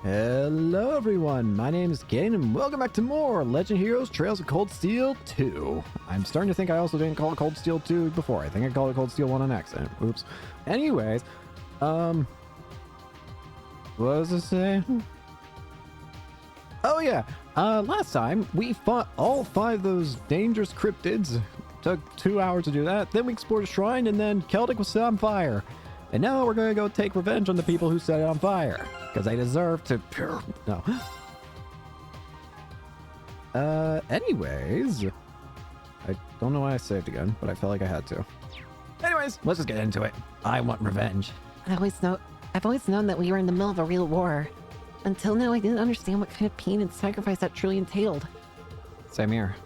Hello everyone, my name is Cadens and welcome back to more Legend Heroes Trails of Cold Steel 2. I'm starting to think I also didn't call it Cold Steel 2 before. I think I called it Cold Steel 1 on accident. Oops. Anyways, what does it say? Oh yeah, last time we fought all 5 of those dangerous cryptids. Took 2 hours to do that. Then we explored a shrine and then Celtic was set on fire. And now we're gonna go take revenge on the people who set it on fire. Because they deserve to... No. Anyways. I don't know why I saved again, but I felt like I had to. Anyways, let's just get into it. I want revenge. I've always known that we were in the middle of a real war. Until now, I didn't understand what kind of pain and sacrifice that truly entailed. Same here.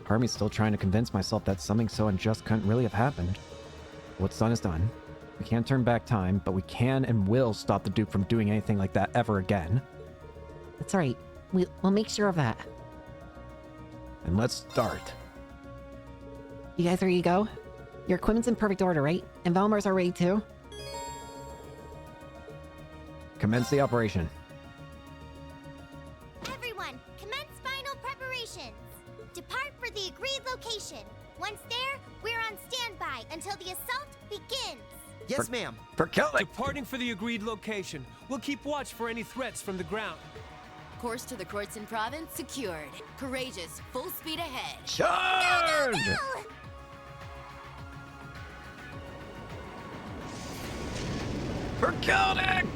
Part of me's still trying to convince myself that something so unjust couldn't really have happened. What's done is done. We can't turn back time, but we can and will stop the Duke from doing anything like that ever again. That's right. We'll make sure of that. And let's start. You guys ready to go? Your equipment's in perfect order, right? And Valmar's are ready too? Commence the operation. Everyone, commence final preparations. Depart for the agreed location. Once there, we're on standby until the assault begins. Yes, ma'am. For Celtic! Departing for the agreed location. We'll keep watch for any threats from the ground. Course to the Kreuzin province secured. Courageous, full speed ahead. Charge! Go! For Celtic!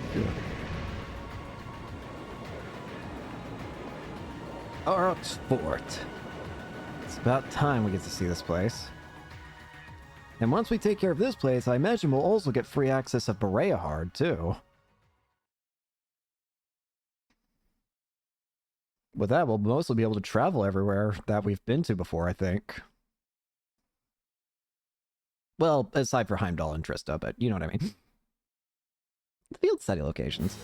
Oxford. It's about time we get to see this place. And once we take care of this place, I imagine we'll also get free access of Bereahard, too. With that, we'll mostly be able to travel everywhere that we've been to before, I think. Well, aside for Heimdall and Trista, but you know what I mean. The field study locations.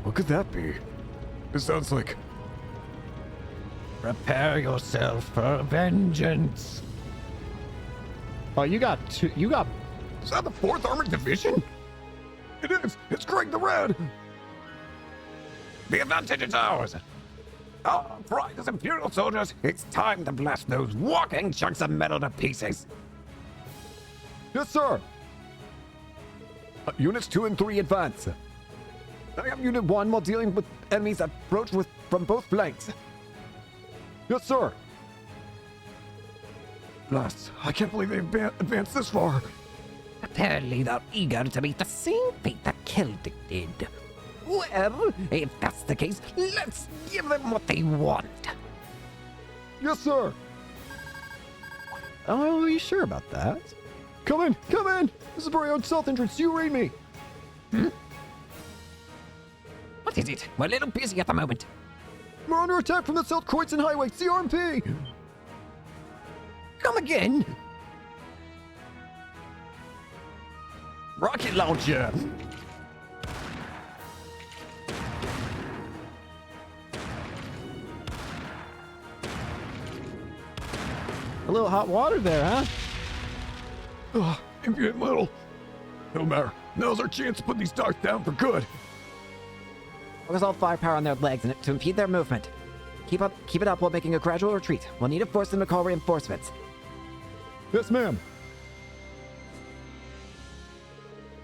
What could that be? It sounds like... Prepare yourself for vengeance. Oh, you got two. You got. Is that the 4th Armored Division? It is! It's Greg the Red! The advantage is ours! Oh, pride as Imperial soldiers, it's time to blast those walking chunks of metal to pieces! Yes, sir! Units 2 and 3 advance. I am Unit 1 while dealing with enemies that approach from both flanks. Yes, sir! Blast, I can't believe they've advanced this far. Apparently they're eager to meet the same fate that Celtic did. Well, if that's the case, let's give them what they want. Yes, sir! Oh, are you sure about that? Come in! Come in! This is Bereahard's south entrance. You read me! What is it? We're a little busy at the moment. We're under attack from the South Kreuzin Highway. CRMP! Come again? Rocket launcher! A little hot water there, huh? Ugh, impudent little. No matter. Now's our chance to put these dogs down for good. Focus all firepower on their legs and to impede their movement. Keep it up while making a gradual retreat. We'll need to force them to call reinforcements. Yes, ma'am.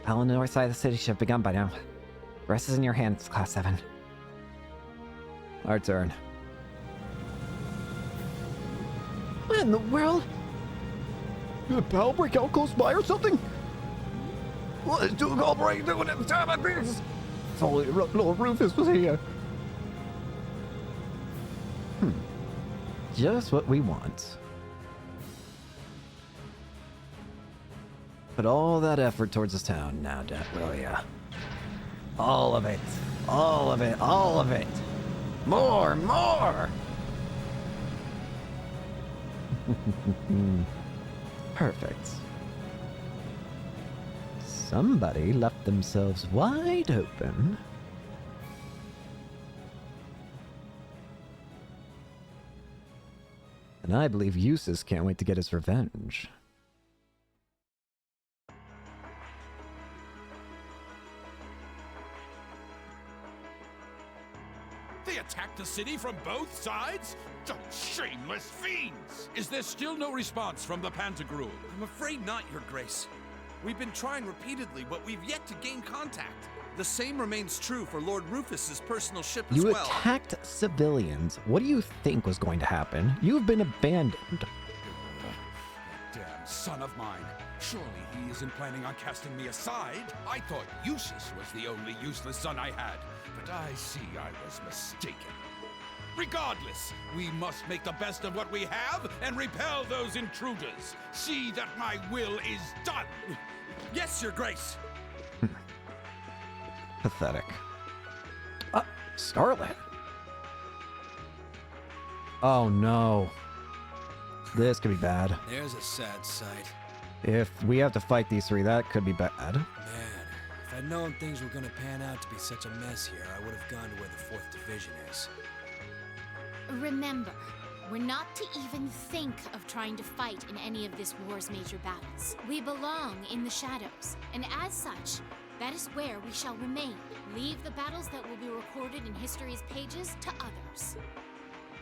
Battle on the north side of the city should have begun by now. The rest is in your hands, Class 7. Our turn. What in the world? Did a battle break out close by or something? What is Duke Albright doing at the time like this? If only Lord Rufus was here. Just what we want. Put all that effort towards this town now, will ya? All of it. All of it. All of it. More! More! Perfect. Somebody left themselves wide open. And I believe Eustace can't wait to get his revenge. They attacked the city from both sides? Those shameless fiends! Is there still no response from the Pantagruel? I'm afraid not, Your Grace. We've been trying repeatedly, but we've yet to gain contact. The same remains true for Lord Rufus's personal ship as You well. attacked civilians. What do you think was going to happen? You've been abandoned. Damn son of mine. Surely he isn't planning on casting me aside. I thought Eustace was the only useless son I had, but I see I was mistaken. Regardless, we must make the best of what we have and repel those intruders. See that my will is done. Yes, Your Grace. Pathetic. Scarlet. Oh no. This could be bad. There's a sad sight. If we have to fight these three, that could be bad. Man, if I'd known things were gonna pan out to be such a mess here, I would have gone to where the 4th Division is. Remember, we're not to even think of trying to fight in any of this war's major battles. We belong in the shadows, and as such, that is where we shall remain. Leave the battles that will be recorded in history's pages to others.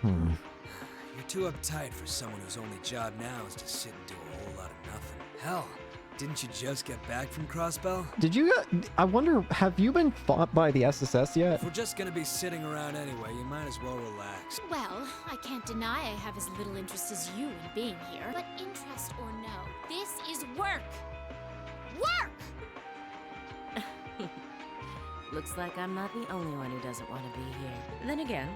You're too uptight for someone whose only job now is to sit and do a whole lot of nothing. Hell, didn't you just get back from Crossbell? Did you? I wonder, have you been fought by the SSS yet? If we're just gonna be sitting around anyway, you might as well relax. Well, I can't deny I have as little interest as you in being here. But interest or no, this is work! Work! Looks like I'm not the only one who doesn't want to be here. Then again,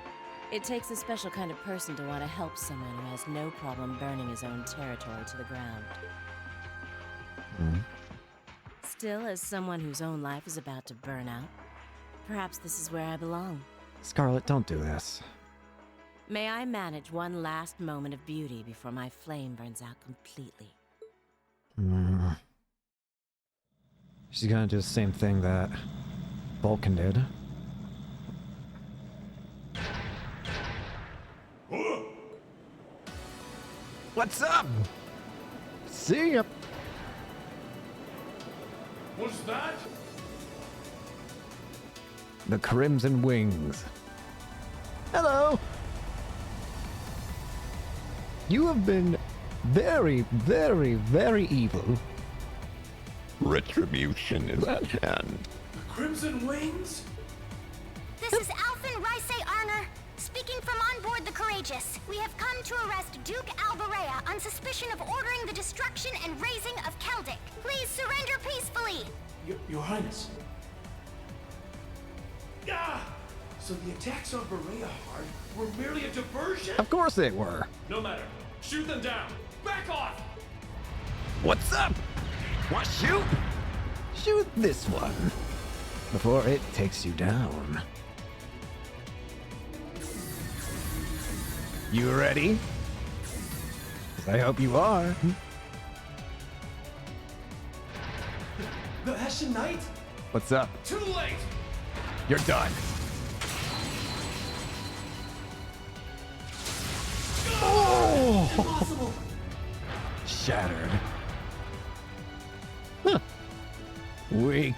it takes a special kind of person to want to help someone who has no problem burning his own territory to the ground. Still, as someone whose own life is about to burn out, perhaps this is where I belong. Scarlet, don't do this. May I manage one last moment of beauty before my flame burns out completely. She's gonna do the same thing that Vulcan did. What's up? See ya. What's that? The Crimson Wings. Hello. You have been very, very, very evil. Retribution is at hand. Crimson Wings? This is Alphen Rysay Arner, speaking from on board the Courageous. We have come to arrest Duke Alberea on suspicion of ordering the destruction and razing of Celtic. Please surrender peacefully. Your Highness. Ah! So the attacks on Berea Hard were merely a diversion? Of course they were. No matter. Shoot them down. Back off! What's up? Want to shoot? Shoot this one before it takes you down. You ready? 'Cause I hope you are. The Hessian Knight? What's up? Too late! You're done. Oh! Impossible! Shattered. Huh. Weak.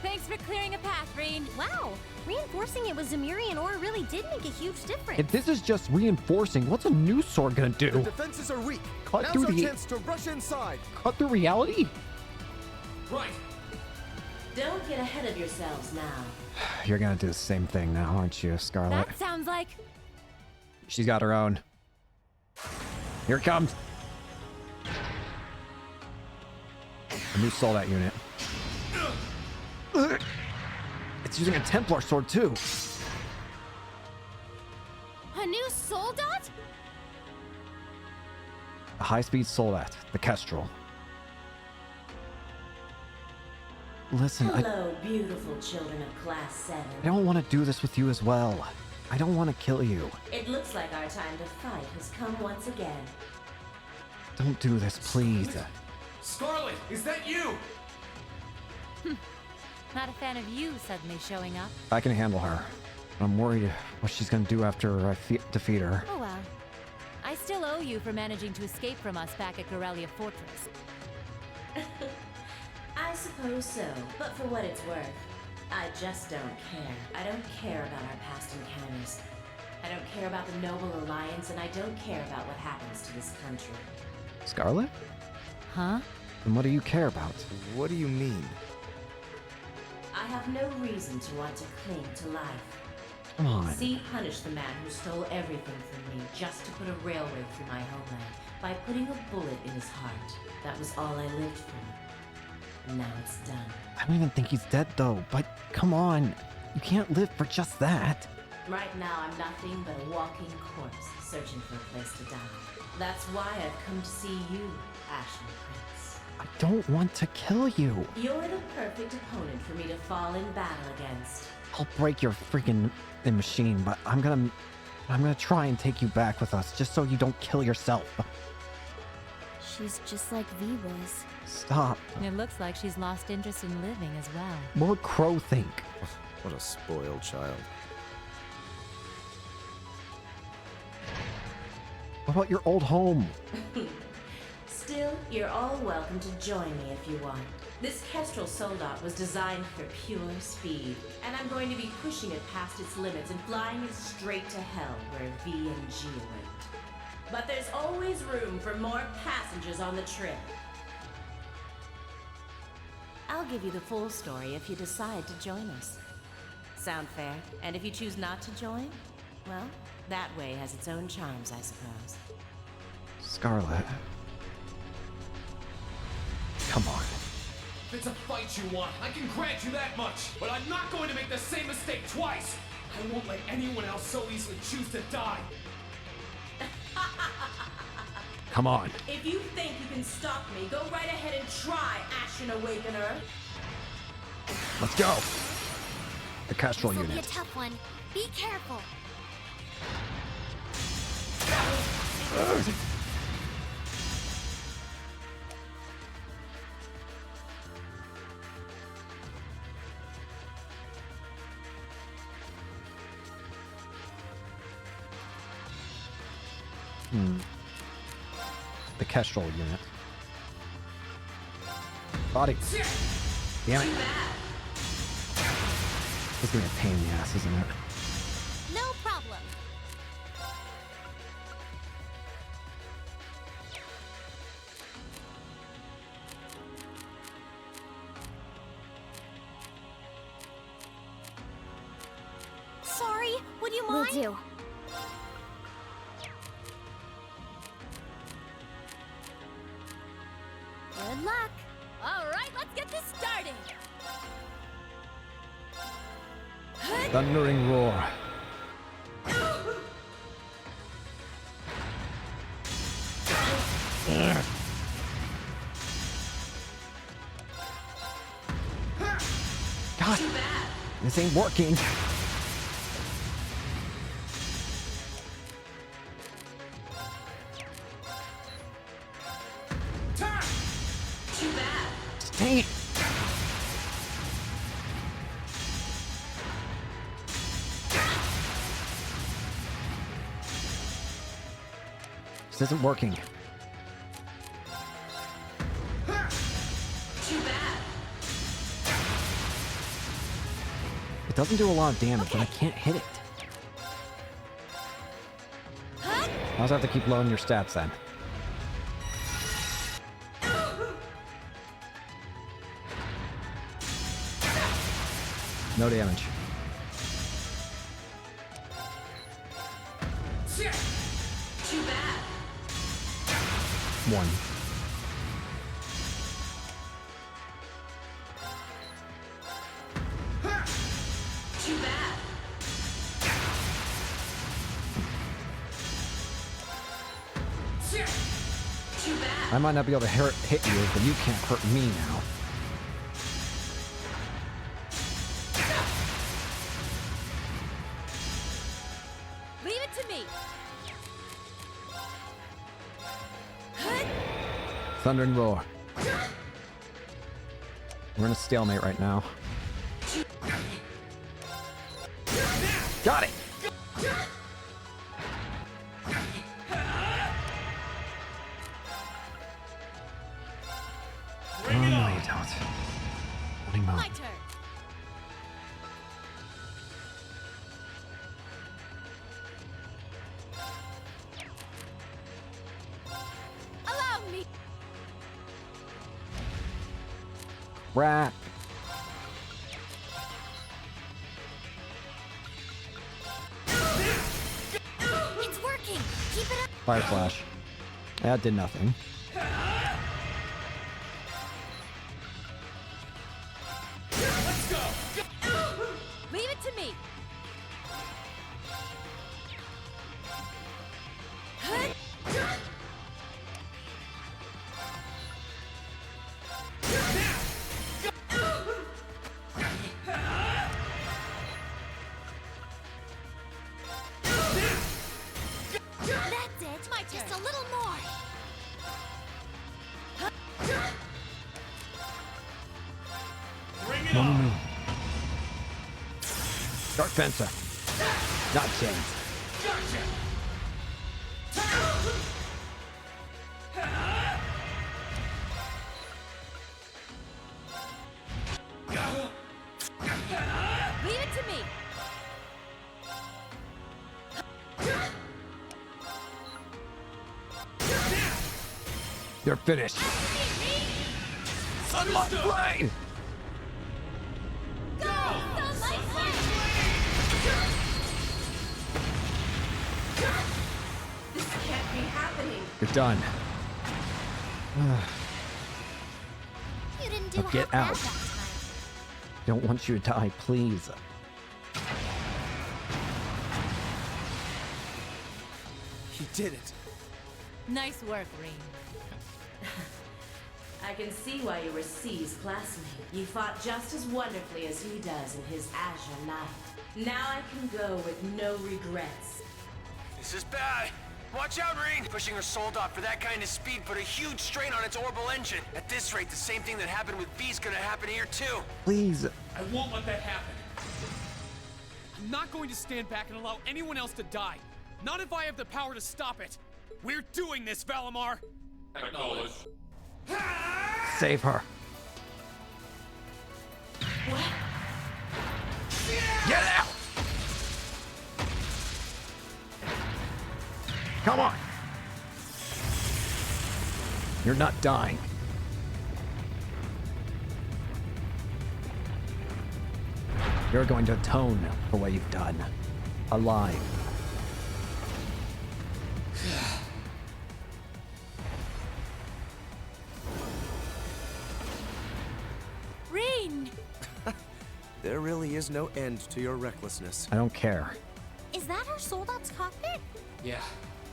Thanks for clearing a path, Rain. Wow, reinforcing it with Zemurian ore really did make a huge difference. If this is just reinforcing, what's a new sword gonna do? Defenses are weak. Cut Now's through our the chance to rush inside. cut through reality? Right. Don't get ahead of yourselves now. You're gonna do the same thing now, aren't you, Scarlet? That sounds like... She's got her own. Here it comes. A new Soldat unit. It's using a Templar sword too. A new Soldat? A high-speed Soldat, the Kestrel. Listen, Hello, beautiful children of Class 7. I don't want to do this with you as well. I don't want to kill you. It looks like our time to fight has come once again. Don't do this, please. Scarlet, is that you? Not a fan of you suddenly showing up. I can handle her. I'm worried what she's gonna do after I defeat her. Oh well. I still owe you for managing to escape from us back at Corellia Fortress. I suppose so, but for what it's worth, I just don't care. I don't care about our past encounters. I don't care about the Noble Alliance, and I don't care about what happens to this country. Scarlet? Huh? Then what do you care about? What do you mean? I have no reason to want to cling to life. Come on. See, punish the man who stole everything from me just to put a railway through my homeland by putting a bullet in his heart. That was all I lived for. And now it's done. I don't even think he's dead though, but come on. You can't live for just that. Right now, I'm nothing but a walking corpse, searching for a place to die. That's why I've come to see you, Ashen Prince. I don't want to kill you. You're the perfect opponent for me to fall in battle against. I'll break your freaking machine, but I'm gonna try and take you back with us, just so you don't kill yourself. She's just like V was. Stop. It looks like she's lost interest in living as well. What would Crow think? What a spoiled child. What about your old home? Still, you're all welcome to join me if you want. This Kestrel Soldat was designed for pure speed, and I'm going to be pushing it past its limits and flying it straight to hell where V and G await. But there's always room for more passengers on the trip. I'll give you the full story if you decide to join us. Sound fair? And if you choose not to join, well, that way has its own charms, I suppose. Scarlet. Come on. If it's a fight you want, I can grant you that much. But I'm not going to make the same mistake twice. I won't let anyone else so easily choose to die. Come on. If you think you can stop me, go right ahead and try, Ashen Awakener. Let's go. The Kestrel This will be a unit. tough one. Be careful. The Kestrel unit. Body. Damn it. It's gonna be a pain in the ass, isn't it? No problem. Sorry, would you mind? Will do. Good luck. All right, let's get this started. Thundering roar. God, this ain't working. Dang it. This isn't working. It doesn't do a lot of damage, and I can't hit it. I also have to keep lowering your stats then. No damage. Too bad. One. Too bad. Too bad. I might not be able to hit you, but you can't hurt me now. Leave it to me. Thundering roar. We're in a stalemate right now. Got it! Oh, no, you don't. Running mode. My turn. Wrap. It's working! Keep it up! Fire Flash. That did nothing. Let's go! Leave it to me! That's it! My turn. Just a little more! Bring it on! Dark Fencer. Not changed. Gotcha! Leave it to me! You're finished. Sunlight Blade! Go! Sunlight Blade! This can't be happening. You're done. You didn't do Now get half out. bad that time. Don't want you to die, please. He did it. Nice work, Rean. I can see why you were C's classmate. You fought just as wonderfully as he does in his Azure Knight. Now I can go with no regrets. This is bad. Watch out, Rean! Pushing her Soldat for that kind of speed put a huge strain on its orbital engine. At this rate, the same thing that happened with V's gonna happen here too. Please. I won't let that happen. I'm not going to stand back and allow anyone else to die. Not if I have the power to stop it. We're doing this, Valimar! Acknowledge. Save her. Get out! Come on! You're not dying. You're going to atone for what you've done. Alive. Rean! There really is no end to your recklessness. I don't care. Is that our Soldat's cockpit? Yeah,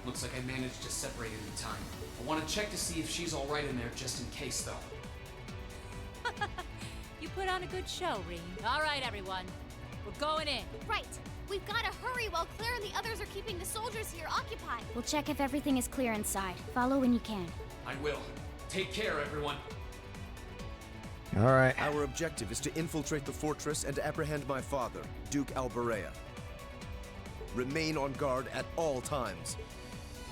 looks like I managed to separate it in time. I want to check to see if she's alright in there just in case, though. You put on a good show, Rean. All right, everyone. We're going in. Right. We've got to hurry while Claire and the others are keeping the soldiers here occupied. We'll check if everything is clear inside. Follow when you can. I will. Take care, everyone. All right. Our objective is to infiltrate the fortress and apprehend my father, Duke Alberea. Remain on guard at all times.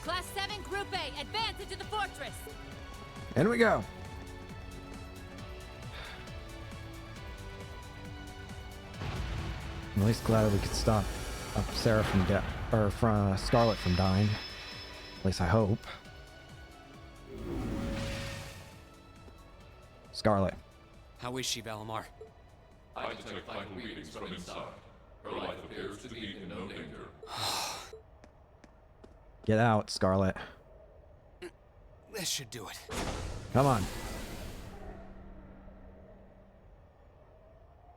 Class 7, Group A, advance into the fortress. In we go. I'm at least glad we could stop Sarah from from Scarlet from dying. At least I hope. Scarlet. How is she, Valimar? I detect vital readings from inside. Her life appears to be in no danger. Get out, Scarlet. This should do it. Come on.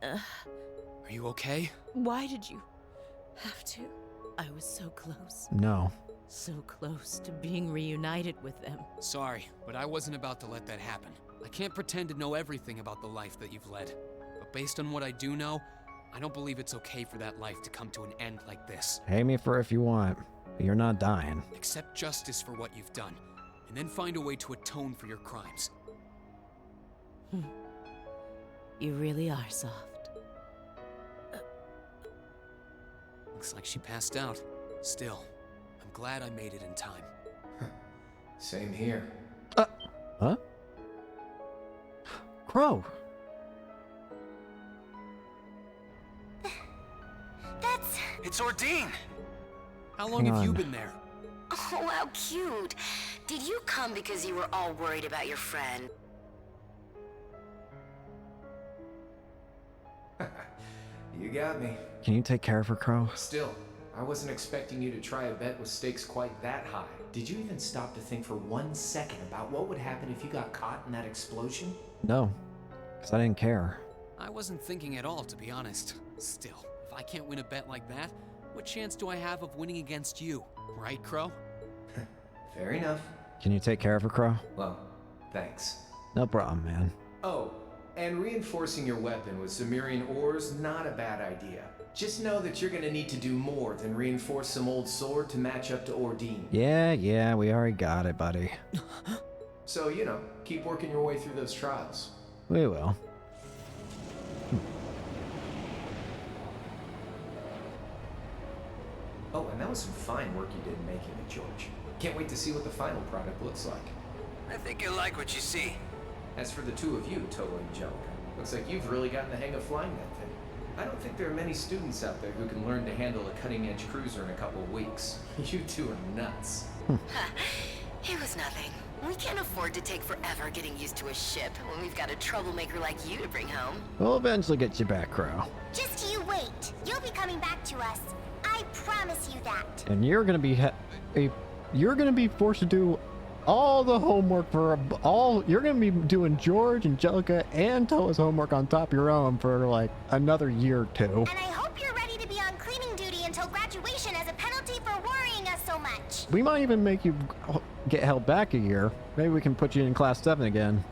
Are you okay? Why did you have to? I was so close. No. So close to being reunited with them. Sorry, but I wasn't about to let that happen. I can't pretend to know everything about the life that you've led. But based on what I do know, I don't believe it's okay for that life to come to an end like this. Hate me for if you want, but you're not dying. Accept justice for what you've done, and then find a way to atone for your crimes. You really are soft. Looks like she passed out. Still, I'm glad I made it in time. Same here. Huh? Crow. That's... It's Ordine! How long Hang have you on. been there? Oh, how cute. Did you come because you were all worried about your friend? You got me. Can you take care of her, Crow? Still, I wasn't expecting you to try a bet with stakes quite that high. Did you even stop to think for 1 second about what would happen if you got caught in that explosion? No, because I didn't care. I wasn't thinking at all, to be honest. Still, if I can't win a bet like that, what chance do I have of winning against you? Right, Crow? Fair enough. Can you take care of her, Crow? Well, thanks. No problem, man. Oh, and reinforcing your weapon with Sumerian ores, not a bad idea. Just know that you're gonna need to do more than reinforce some old sword to match up to Ordine. Yeah, we already got it, buddy. So, you know, keep working your way through those trials. We will. Oh, and that was some fine work you did making it, George. Can't wait to see what the final product looks like. I think you'll like what you see. As for the two of you, Toto and Angelica, looks like you've really gotten the hang of flying that thing. I don't think there are many students out there who can learn to handle a cutting-edge cruiser in a couple of weeks. You two are nuts. It was nothing. We can't afford to take forever getting used to a ship when we've got a troublemaker like you to bring home. We'll eventually get you back, Crow. Just you wait. You'll be coming back to us. I promise you that. And you're gonna be you're gonna be forced to do all the homework for all. You're gonna be doing George, Angelica, and Toa's homework on top of your own for like another year or two. And I hope you're ready to be on cleaning duty until graduation as a penalty for worrying us so much. We might even make you get held back a year. Maybe we can put you in class 7 again.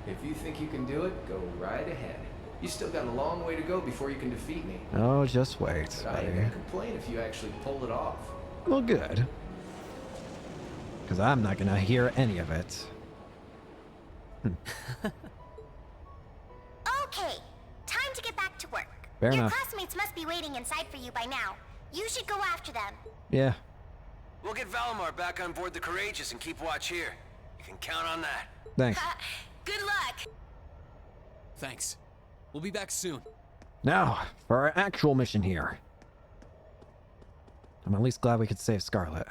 If you think you can do it, go right ahead. You still got a long way to go before you can defeat me. Oh, just wait, But I ain't gonna complain if you actually pull it off. Well, good. Because I'm not gonna hear any of it. Okay, time to get back to work. Fair Your enough. classmates must be waiting inside for you by now. You should go after them. Yeah. We'll get Valimar back on board the Courageous and keep watch here. You can count on that. Thanks. Good luck! Thanks. We'll be back soon. Now, for our actual mission here. I'm at least glad we could save Scarlet.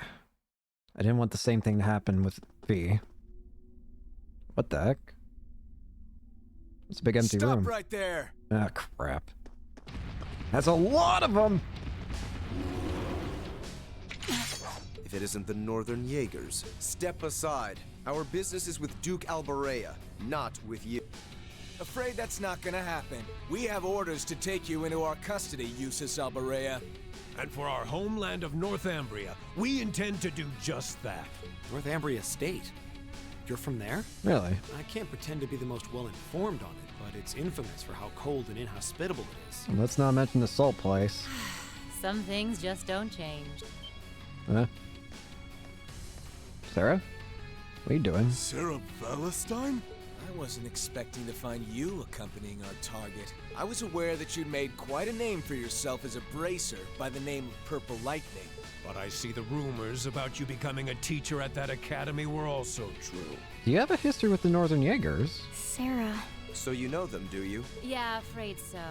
I didn't want the same thing to happen with V. What the heck? It's a big empty room. Stop right there! Ah, crap. That's a lot of them! If it isn't the Northern Jaegers. Step aside. Our business is with Duke Alberea, not with you. Afraid that's not gonna happen. We have orders to take you into our custody, Eustace Alberea. And for our homeland of Northumbria, we intend to do just that. Northumbria State? You're from there? Really? I can't pretend to be the most well-informed on it, but it's infamous for how cold and inhospitable it is. And let's not mention the salt place. Some things just don't change. Huh? Sarah? What are you doing? Sarah Valentine? I wasn't expecting to find you accompanying our target. I was aware that you'd made quite a name for yourself as a bracer by the name of Purple Lightning. But I see the rumors about you becoming a teacher at that academy were also true. Do you have a history with the Northern Jaegers? Sarah. So you know them, do you? Yeah, afraid so.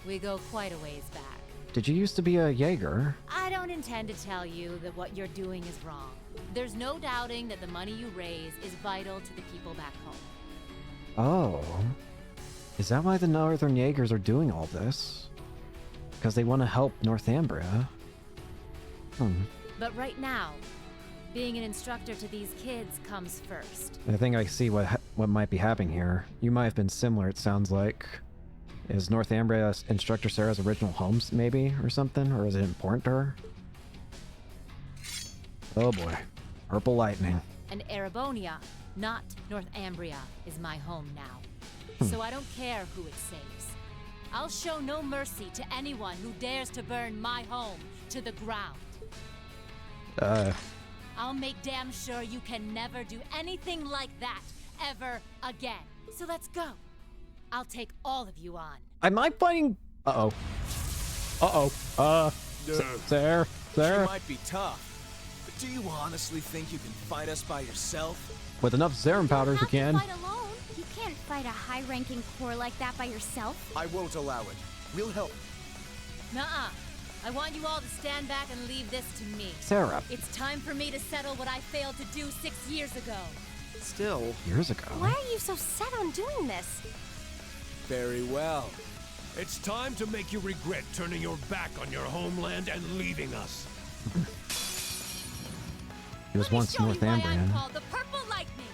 We go quite a ways back. Did you used to be a Jaeger? I don't intend to tell you that what you're doing is wrong. There's no doubting that the money you raise is vital to the people back home. Oh. Is that why the Northern Jaegers are doing all this? Because they want to help Northumbria? But right now, being an instructor to these kids comes first. I think I see what might be happening here. You might have been similar, it sounds like. Is Northumbria Instructor Sarah's original home, maybe, or something? Or is it important to her? Oh boy. Purple Lightning. And Erebonia, not Northumbria, is my home now. So I don't care who it saves. I'll show no mercy to anyone who dares to burn my home to the ground. I'll make damn sure you can never do anything like that ever again. So let's go. I'll take all of you on. Am I fighting? Uh-oh. Sarah? You might be tough, but do you honestly think you can fight us by yourself? With enough serum powders, we can. Fight alone. You can't fight a high-ranking corps like that by yourself. I won't allow it. We'll help. Nuh-uh. I want you all to stand back and leave this to me. Sarah. It's time for me to settle what I failed to do 6 years ago. Still. Years ago. Why are you so set on doing this? Very well. It's time to make you regret turning your back on your homeland and leaving us. It was once Northumbria. Called the Purple Lightning.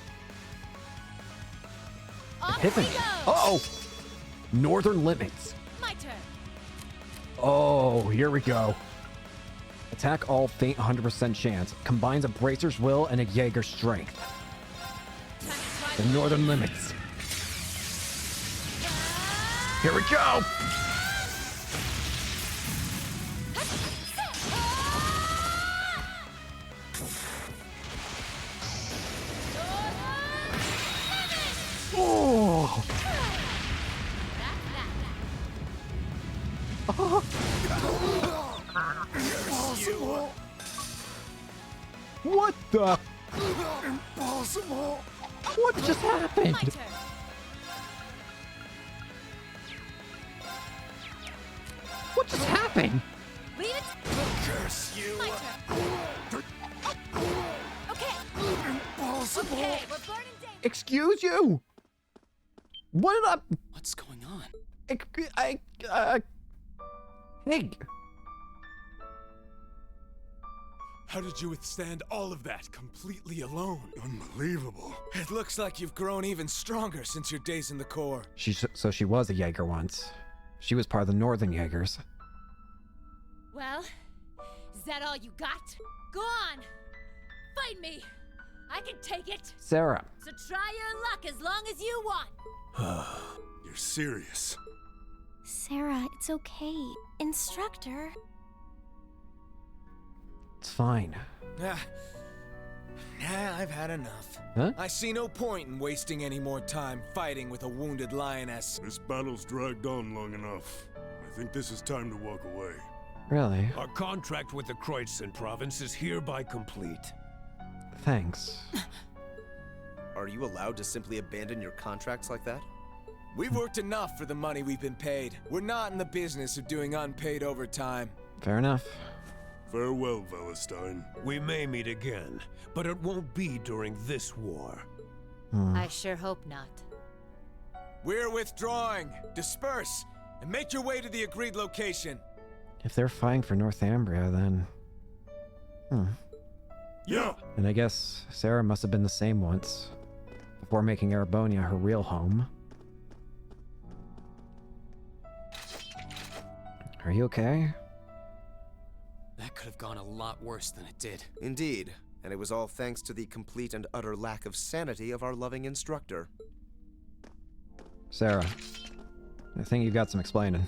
Epiphany. Uh-oh! Northern Limits. My turn. Oh, here we go. Attack all faint 100% chance. Combines a Bracer's will and a Jaeger's strength. The Northern Limits. Here we go! Oh! Impossible! What the? Impossible! What just happened? My turn. What just happened? Leave it. Curse you! My turn. Okay. Impossible! Okay, we're burning down. Excuse you? What did I... What's going on? Hey. How did you withstand all of that completely alone? Unbelievable. It looks like you've grown even stronger since your days in the Corps. So she was a Jaeger once. She was part of the Northern Jaegers. Well, is that all you got? Go on. Fight me. I can take it. Sarah. So try your luck as long as you want. You're serious? Sarah, it's okay. Instructor. It's fine. I've had enough. Huh? I see no point in wasting any more time fighting with a wounded lioness. This battle's dragged on long enough. I think this is time to walk away. Really? Our contract with the Kreutzen province is hereby complete. Thanks. Are you allowed to simply abandon your contracts like that? We've worked enough for the money we've been paid. We're not in the business of doing unpaid overtime. Fair enough. Farewell, Valestein. We may meet again, but it won't be during this war. I sure hope not. We're withdrawing. Disperse and make your way to the agreed location. If they're fighting for Northumbria, then... Yeah! And I guess Sarah must have been the same once, before making Erebonia her real home. Are you okay? That could have gone a lot worse than it did. Indeed, and it was all thanks to the complete and utter lack of sanity of our loving instructor. Sarah, I think you got some explaining.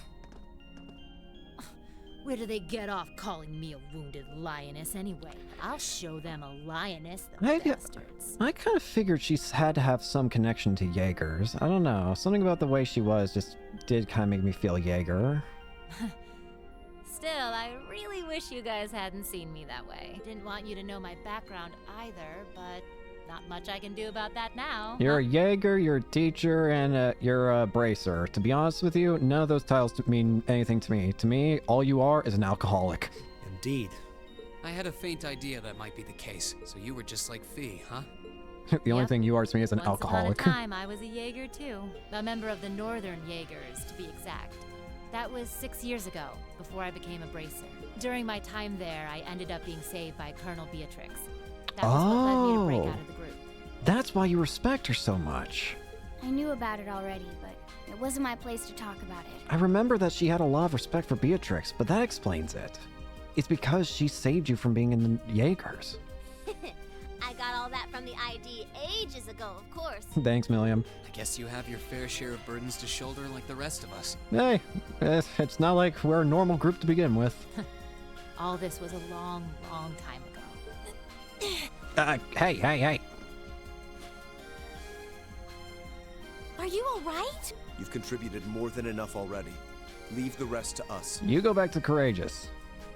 Where do they get off calling me a wounded lioness anyway? I'll show them a lioness, the bastards. I kind of figured she had to have some connection to Jaegers. I don't know. Something about the way she was just did kind of make me feel Jaeger. Still, I really wish you guys hadn't seen me that way. Didn't want you to know my background either, but not much I can do about that now. You're a Jaeger, you're a teacher, and you're a bracer. To be honest with you, none of those titles mean anything to me. To me, all you are is an alcoholic. Indeed. I had a faint idea that might be the case, so you were just like Fee, huh? The only thing you are to me is an Once alcoholic. upon a time, I was a Jaeger too. A member of the Northern Jaegers, to be exact. That was 6 years ago, before I became a bracer. During my time there, I ended up being saved by Colonel Beatrix. That was what led me to break out of the group. That's why you respect her so much. I knew about it already, but it wasn't my place to talk about it. I remember that she had a lot of respect for Beatrix, but that explains it. It's because she saved you from being in the Jaegers. I got all that from the ID ages ago, of course. Thanks, Milliam. I guess you have your fair share of burdens to shoulder like the rest of us. Hey, it's not like we're a normal group to begin with. All this was a long, long time ago. Hey. Are you alright? You've contributed more than enough already. Leave the rest to us. You go back to Courageous.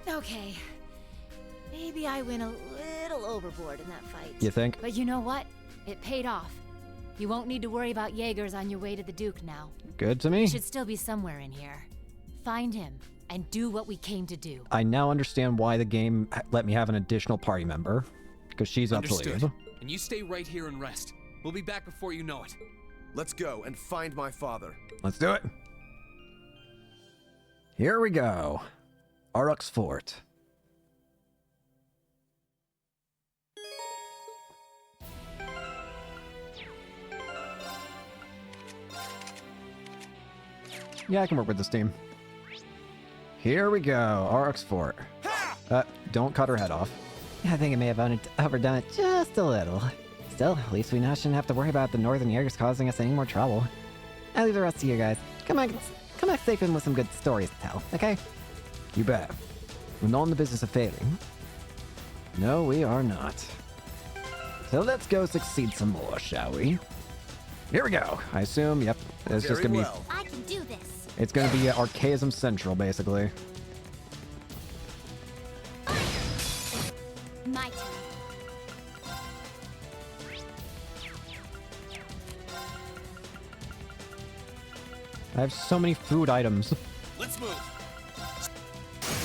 Okay. Maybe I went a little overboard in that fight. You think? But you know what? It paid off. You won't need to worry about Jaegers on your way to the Duke now. Good to me. He should still be somewhere in here. Find him and do what we came to do. I now understand why the game let me have an additional party member. Because she's up to leave. And you stay right here and rest. We'll be back before you know it. Let's go and find my father. Let's do it. Here we go. Arux Fort. Yeah, I can work with this team. Here we go. Arux Fort. Don't cut her head off. I think I may have overdone it just a little. Still, at least we now shouldn't have to worry about the Northern Jaegers causing us any more trouble. I'll leave the rest to you guys. Come back safe and with some good stories to tell, okay? You bet. We're not in the business of failing. No, we are not. So let's go succeed some more, shall we? Here we go. I assume, yep. It's just gonna be... I can do this. It's gonna be Archaism Central, basically. My turn. I have so many food items. Let's move.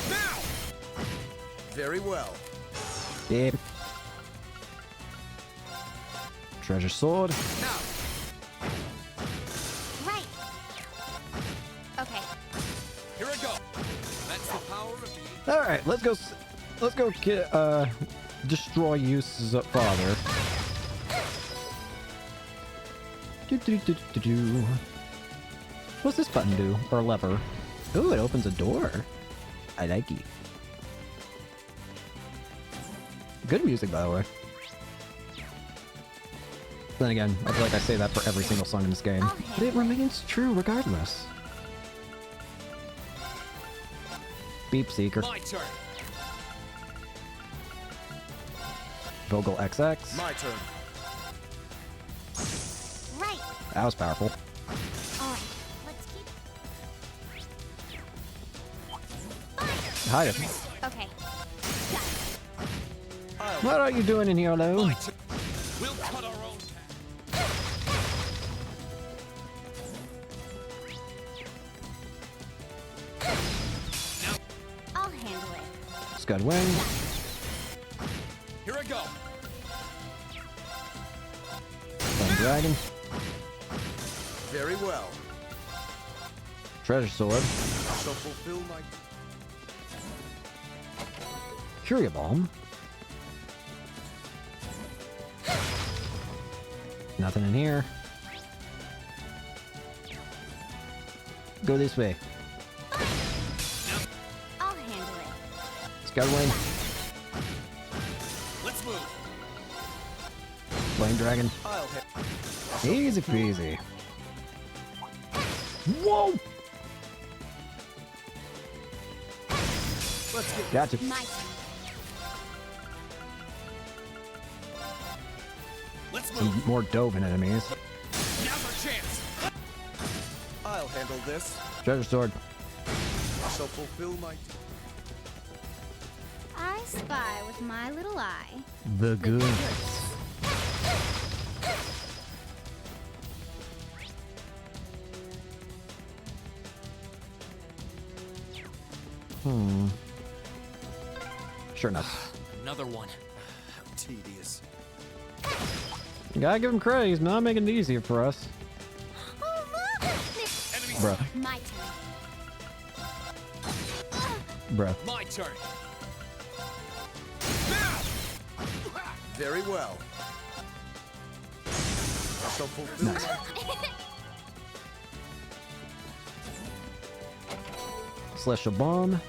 Now. Very well. Yep. Treasure sword. Now. Right. Okay. Here I go. That's the power of the... All right, let's go get destroy Eustace's father. Do. What's this button do? Or lever? Ooh, it opens a door. I like it. Good music, by the way. Then again, I feel like I say that for every single song in this game. But it remains true regardless. Beep Seeker. My turn. Vogel XX. My turn. Right. That was powerful. All right. Let's keep. Hide it. Okay. What are you doing in here alone? We'll cut our own I'll handle it. Scud Wing. Here I go. Flame Dragon. Very well. Treasure Sword. I shall fulfill my... Curia Bomb. Nothing in here. Go this way. I'll handle it. Scud Wing. Let's move. Flame Dragon. I'll hit. Easy peasy. Whoa! Let's get Gotcha. My turn. Let's Some move. more Dovin enemies. Now's our chance. I'll handle this. Treasure Sword. I shall fulfill my... I spy with my little eye. The goods. Sure enough. Another one. How tedious. You gotta give him credit, he's not making it easier for us. Bruh. My turn. Bruh. My turn. Very well. I shall fulfill Nice. Celestial Bomb.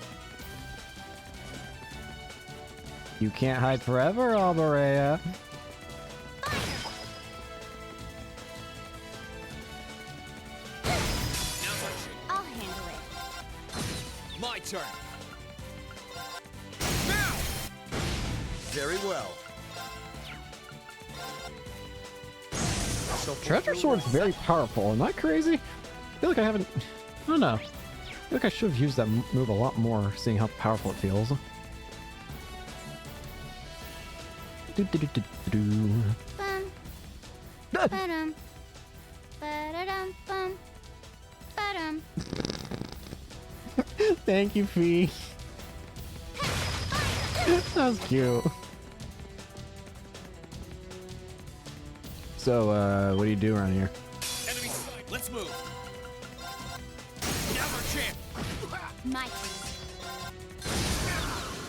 You can't hide forever, Alberea. I'll handle it. My turn. Very well. I shall Treasure Sword's very powerful. Am I crazy? I feel like I haven't... I don't know. I feel like I should have used that move a lot more, seeing how powerful it feels. Bum. Ba-dum. Ba-da-dum. Bum. Ba-dum. Thank you, Fee. That was cute. So, what do you do around here? Enemy sight. Let's move. Now's our chance. My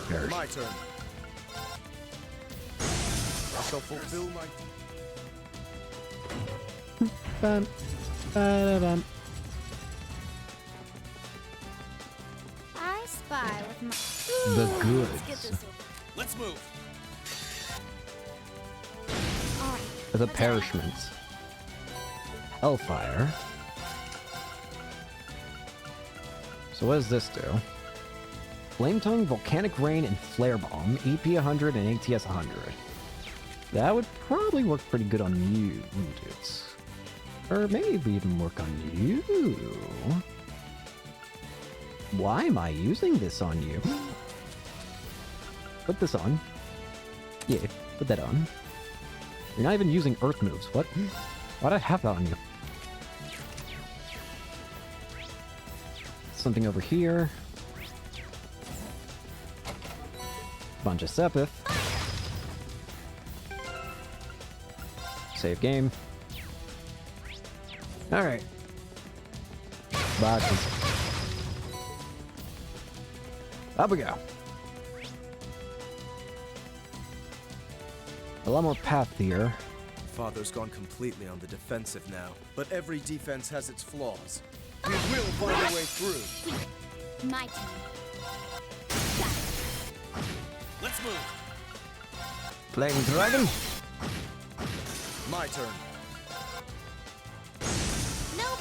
turn. My turn. I shall fulfill my... Bum, ba-da-bum. I spy with my... The Let's get goods. this over. Let's move. The perishments. Hellfire. So what does this do? Flame Tongue, Volcanic Rain, and Flare Bomb. EP 100 and ATS 100. That would probably work pretty good on you, wouldn't it? Or maybe even work on you. Why am I using this on you? Put this on. Yeah, put that on. You're not even using earth moves. What? Why'd I have that on you? Something over here. Bunch of Sepith. Save game. Alright. Boxes. Up we go. A lot more path here. Father's gone completely on the defensive now, but every defense has its flaws. We will find a way through. My turn. Let's move. Flame Dragon. My turn. Nope.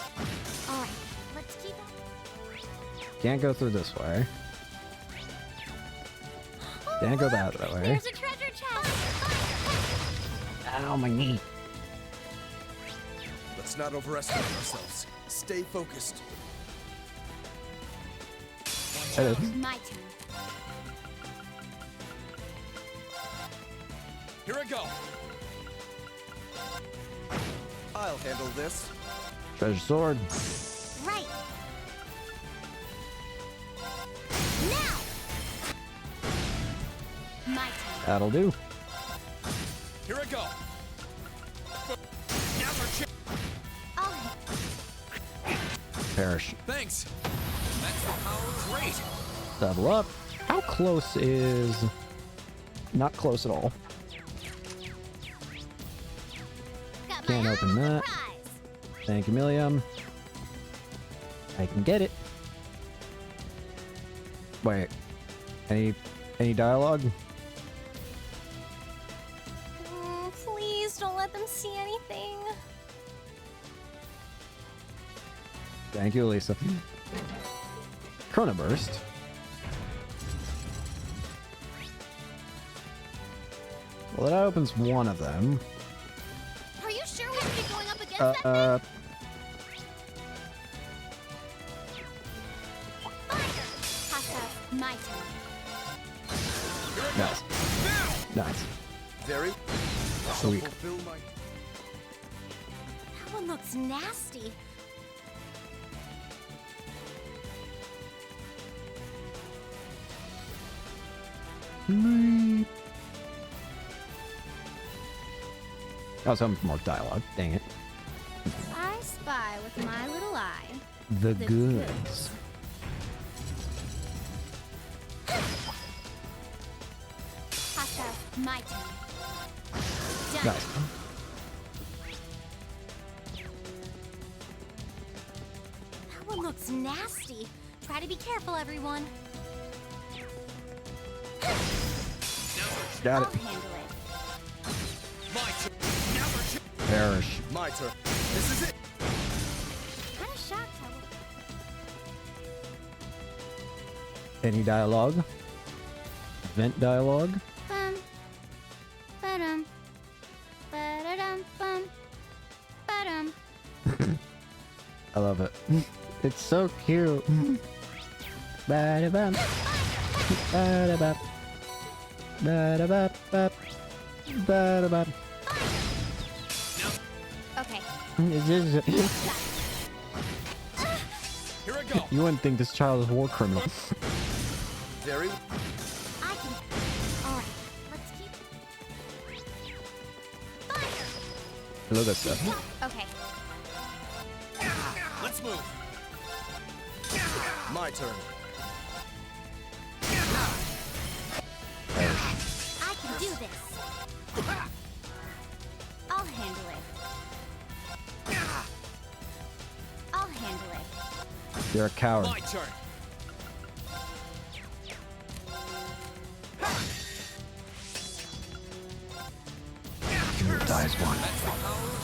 Alright, let's keep on. Can't go through this way. Can't go that way. There's a treasure chest. Ow, my knee. Let's not overestimate ourselves. Stay focused. Hello. My turn. Here I go. I'll handle this. Treasure sword. Right. Now. My turn. That'll do. Here I go. Now's our chance. Alright. Perish. Thanks. That's the power of great. Level up. How close is... Not close at all. Got Can't my open own that. prize. Thank you, Millium. I can get it. Wait. Any dialogue? Please don't let them see anything. Thank you, Lisa. Chronoburst. Well, that opens one of them. Are you sure we should be going up against that thing? Hostile. My turn. Nice. Nice. Very. Sweet. Fulfill my... That one looks nasty. Oh, some more dialogue. Dang it. I spy with my little eye. The goods. Hostile. My turn. Done. Nice. That one looks nasty. Try to be careful, everyone. Got I'll it. handle it. My turn. Now's our chance. Perish. My turn. This is it. Kind of shocked how Any dialogue? Vent dialogue? Bum. Ba-dum. Ba-da-dum. Bum. Ba-dum. I love it. It's so cute. Ba-da-bum. Ba-da-bum. Ba-da-bum. Ba-da-bum. Okay. Here I go. You wouldn't think this child is a war criminal. Very. I can. Alright. Let's keep. Fire! Look at that stuff. Okay. Let's move. My turn. do this. I'll handle it. I'll handle it. You're a coward. My turn. Dies one.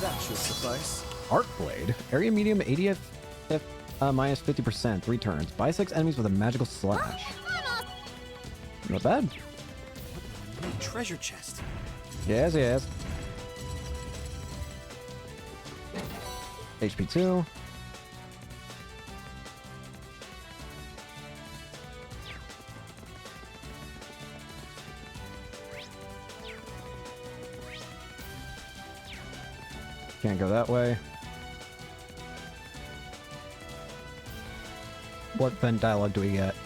That should suffice. Arc Blade. Area medium 80th minus 50%. 3 turns. Bisects enemies with a magical slash. Not bad. Treasure chest. Yes, yes. HP 2. Can't go that way. What vent dialogue do we get?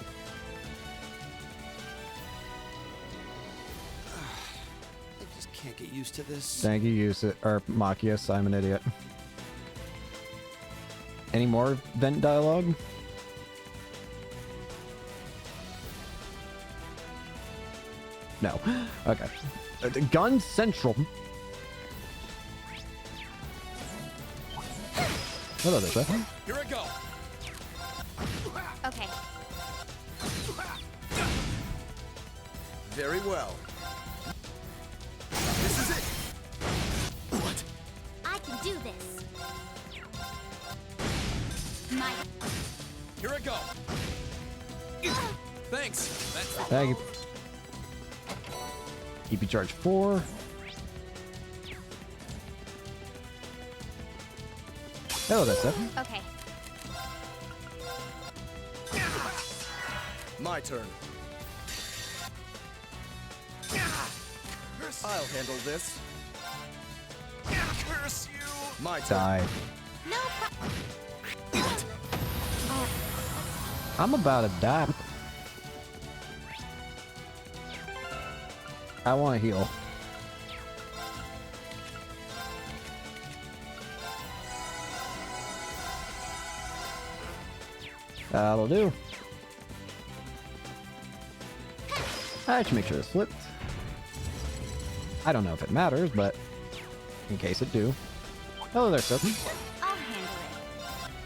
I just can't get used to this. Thank you, use it. Or Machias, I'm an idiot. Any more vent dialogue? No. Okay. Gun Central. Hello there, sir. Here I go. Okay. Very well. This is it. What? I can do this. My. Here I go. Thanks. That's Thank you. EP charge 4. Hello there, sir. Okay. My turn. I'll handle this. Curse you. My turn. Die. No I'm about to die. I want to heal. That'll do. I should make sure it's flipped. I don't know if it matters, but in case it do. Hello there, Sophie. I'll handle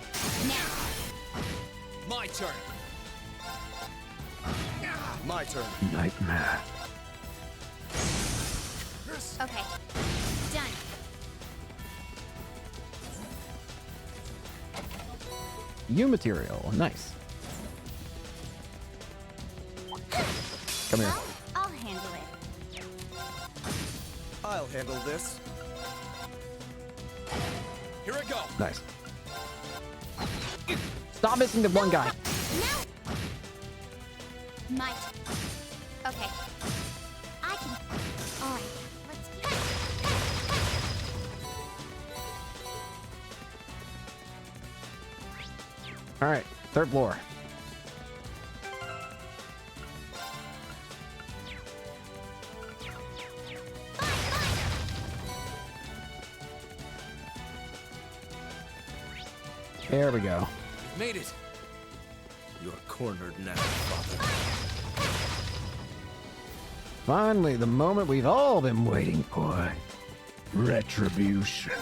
it. Now. My turn. My turn. Nightmare. Okay. Done. U material. Nice. Come here. I'll handle it. I'll handle this. Here I go. Nice. Stop missing the one guy. Now. My. Okay. I can. All right. Let's. All right, 3rd floor. There we go. Made it. You're cornered now, Father. Finally, the moment we've all been waiting for. Retribution.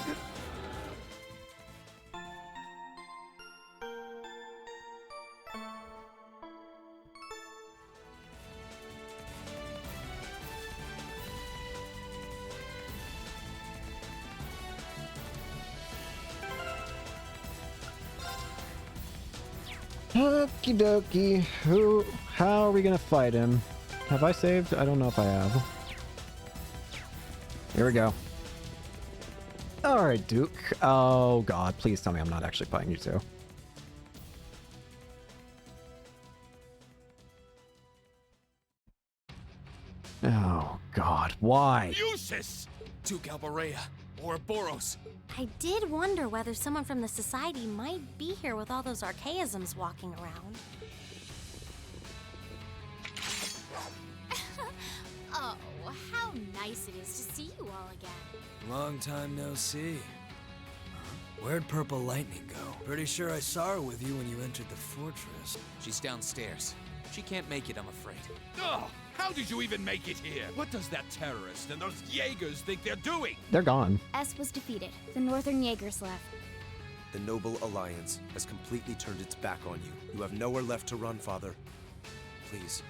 Okie dokie. How are we gonna fight him? Have I saved? I don't know if I have. Here we go. Alright, Duke. Oh god, please tell me I'm not actually fighting you two. Oh god, why? Useless! Duke Albarea or Boros. I did wonder whether someone from the Society might be here with all those archaisms walking around. Oh, how nice it is to see you all again. Long time no see. Where'd Purple Lightning go? Pretty sure I saw her with you when you entered the fortress. She's downstairs. She can't make it, I'm afraid. Ugh! How did you even make it here? What does that terrorist and those Jaegers think they're doing? They're gone. S was defeated. The Northern Jaegers left. The Noble Alliance has completely turned its back on you. You have nowhere left to run, Father. Please,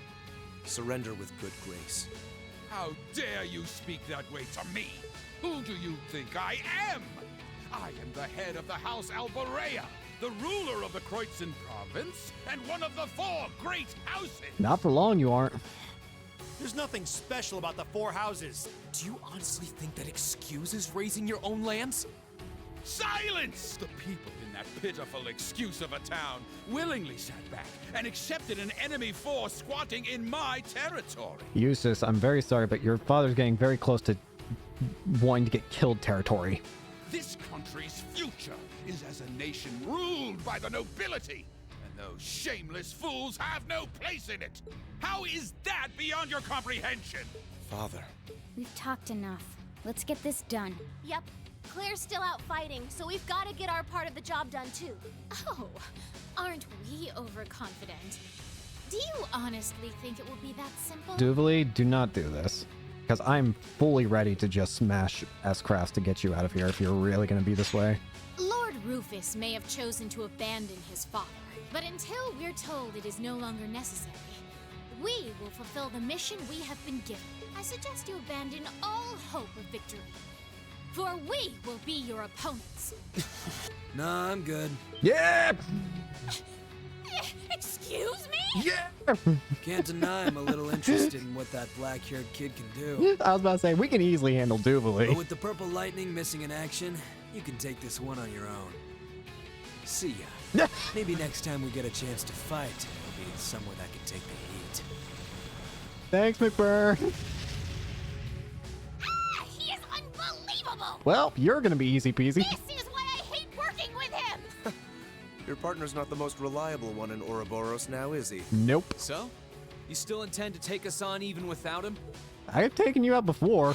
surrender with good grace. How dare you speak that way to me? Who do you think I am? I am the head of the House Alborea, the ruler of the Kreutzen province, and one of the 4 great houses. Not for long, you aren't. There's nothing special about the 4 houses. Do you honestly think that excuses raising your own lands? Silence! The people in that pitiful excuse of a town willingly sat back and accepted an enemy force squatting in my territory. Eustace, I'm very sorry, but your father's getting very close to wanting to get killed territory. This country's future is as a nation ruled by the nobility, and those shameless fools have no place in it. How is that beyond your comprehension? Father. We've talked enough. Let's get this done. Yep. Claire's still out fighting, so we've got to get our part of the job done too. Oh, aren't we overconfident? Do you honestly think it will be that simple? Duvally, do not do this. Because I'm fully ready to just smash S-Crafts to get you out of here if you're really going to be this way. Lord Rufus may have chosen to abandon his father, but until we're told it is no longer necessary, we will fulfill the mission we have been given. I suggest you abandon all hope of victory, for we will be your opponents. Nah, I'm good. Yeah! Excuse me? Yeah! Can't deny I'm a little interested in what that black-haired kid can do. I was about to say, we can easily handle But Duvally. with the purple lightning missing in action, you can take this one on your own. See ya. Maybe next time we get a chance to fight, it'll be in somewhere that can take the heat. Thanks, McBurr. He is unbelievable! Well, you're going to be easy peasy. This is why I hate working with him! Your partner's not the most reliable one in Ouroboros now, is he? Nope. So? You still intend to take us on even without him? I've taken you out before.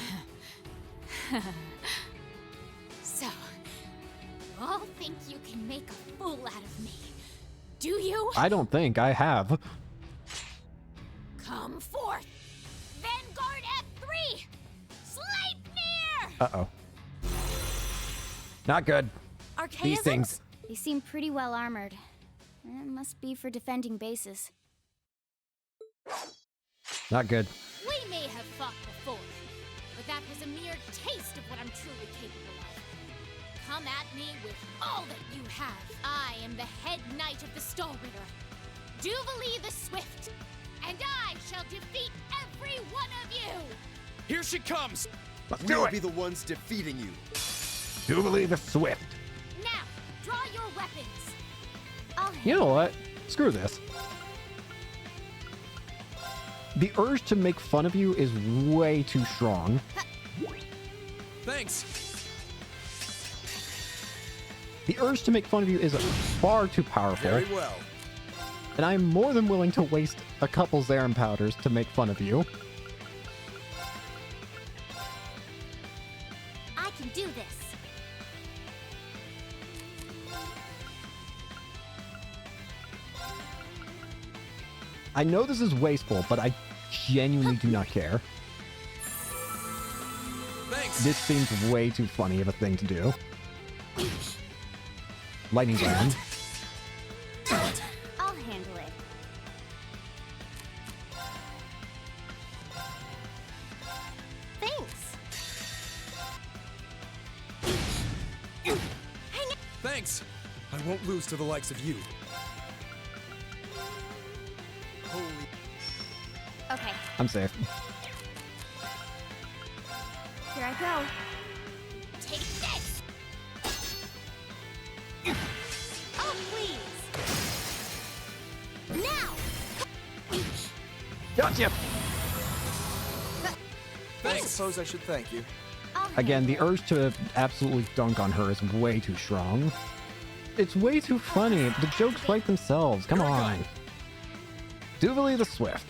So, you all think you can make a fool out of me, do you? I don't think I have. Come forth! Vanguard F3! Sleipnir! Uh-oh. Not good. Archaisms? These things. They seem pretty well armored. It must be for defending bases. Not good. We may have fought before, but that was a mere taste of what I'm truly capable of. Come at me with all that you have. I am the head knight of the Stallritter, Duvally the Swift, and I shall defeat every one of you! Here she comes! Let's do it! We'll be the ones defeating you. Duvally the Swift. Now, draw your weapons! You know what? Screw this. The urge to make fun of you is way too strong. Thanks. The urge to make fun of you is far too powerful. Very well. And I'm more than willing to waste a couple Zarin powders to make fun of you. I can do this. I know this is wasteful, but I genuinely do not care. Thanks. This seems way too funny of a thing to do. Lightning round. I'll handle it. Thanks. Thanks. I won't lose to the likes of you. Holy. Okay, I'm safe. here I go. Take this! Oh, please. Now! Gotcha! I suppose I should thank you. Again, the urge to absolutely dunk on her is way too strong. It's way too funny. The jokes write themselves. Come on. Duvally the Swift.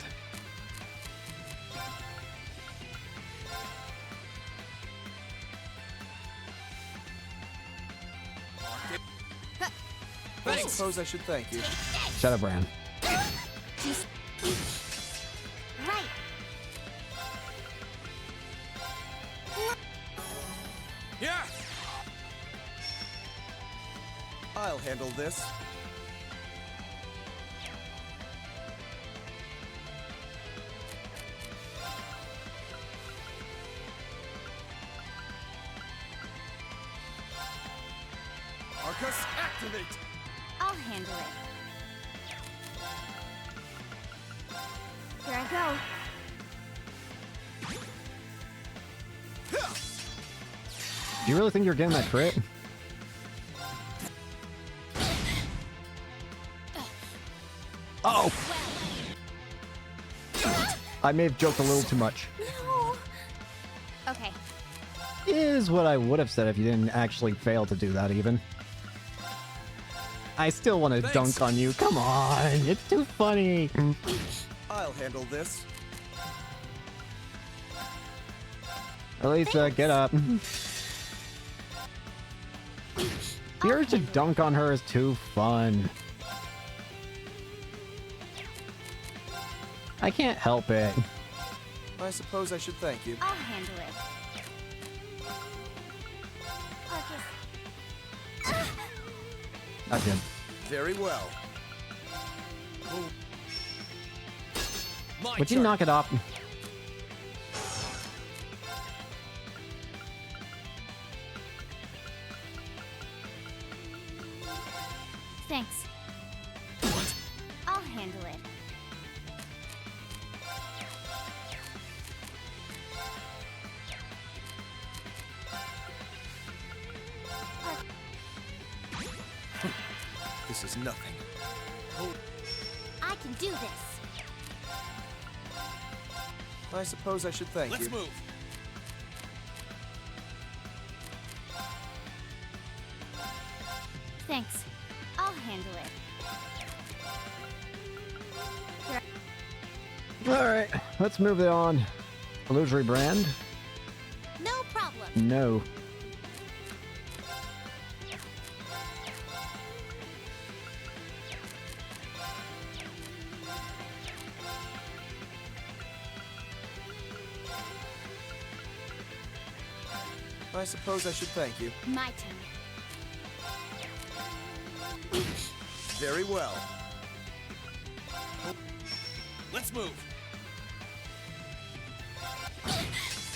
I suppose I should thank you. Shut up, Bran. I'll handle this. Arcus, activate! I'll handle it. Here I go. Do you really think you're getting that crit? Oh! I may have joked a little too much. No. Okay. Is what I would have said if you didn't actually fail to do that even. I still want to dunk on you. Come on, it's too funny. I'll handle this. Elisa, get up. The urge to dunk on her is too fun. I can't help it. I suppose I should thank you. I'll handle it. Arcus. Not good. Very well. Would you knock it off? Thanks. I'll handle it. This is nothing. I can do this. I suppose I should thank you. Let's move. Thanks. I'll handle it. Alright, let's move it on. Illusory brand? No problem. No. I suppose I should thank you. My turn. Very well. Let's move.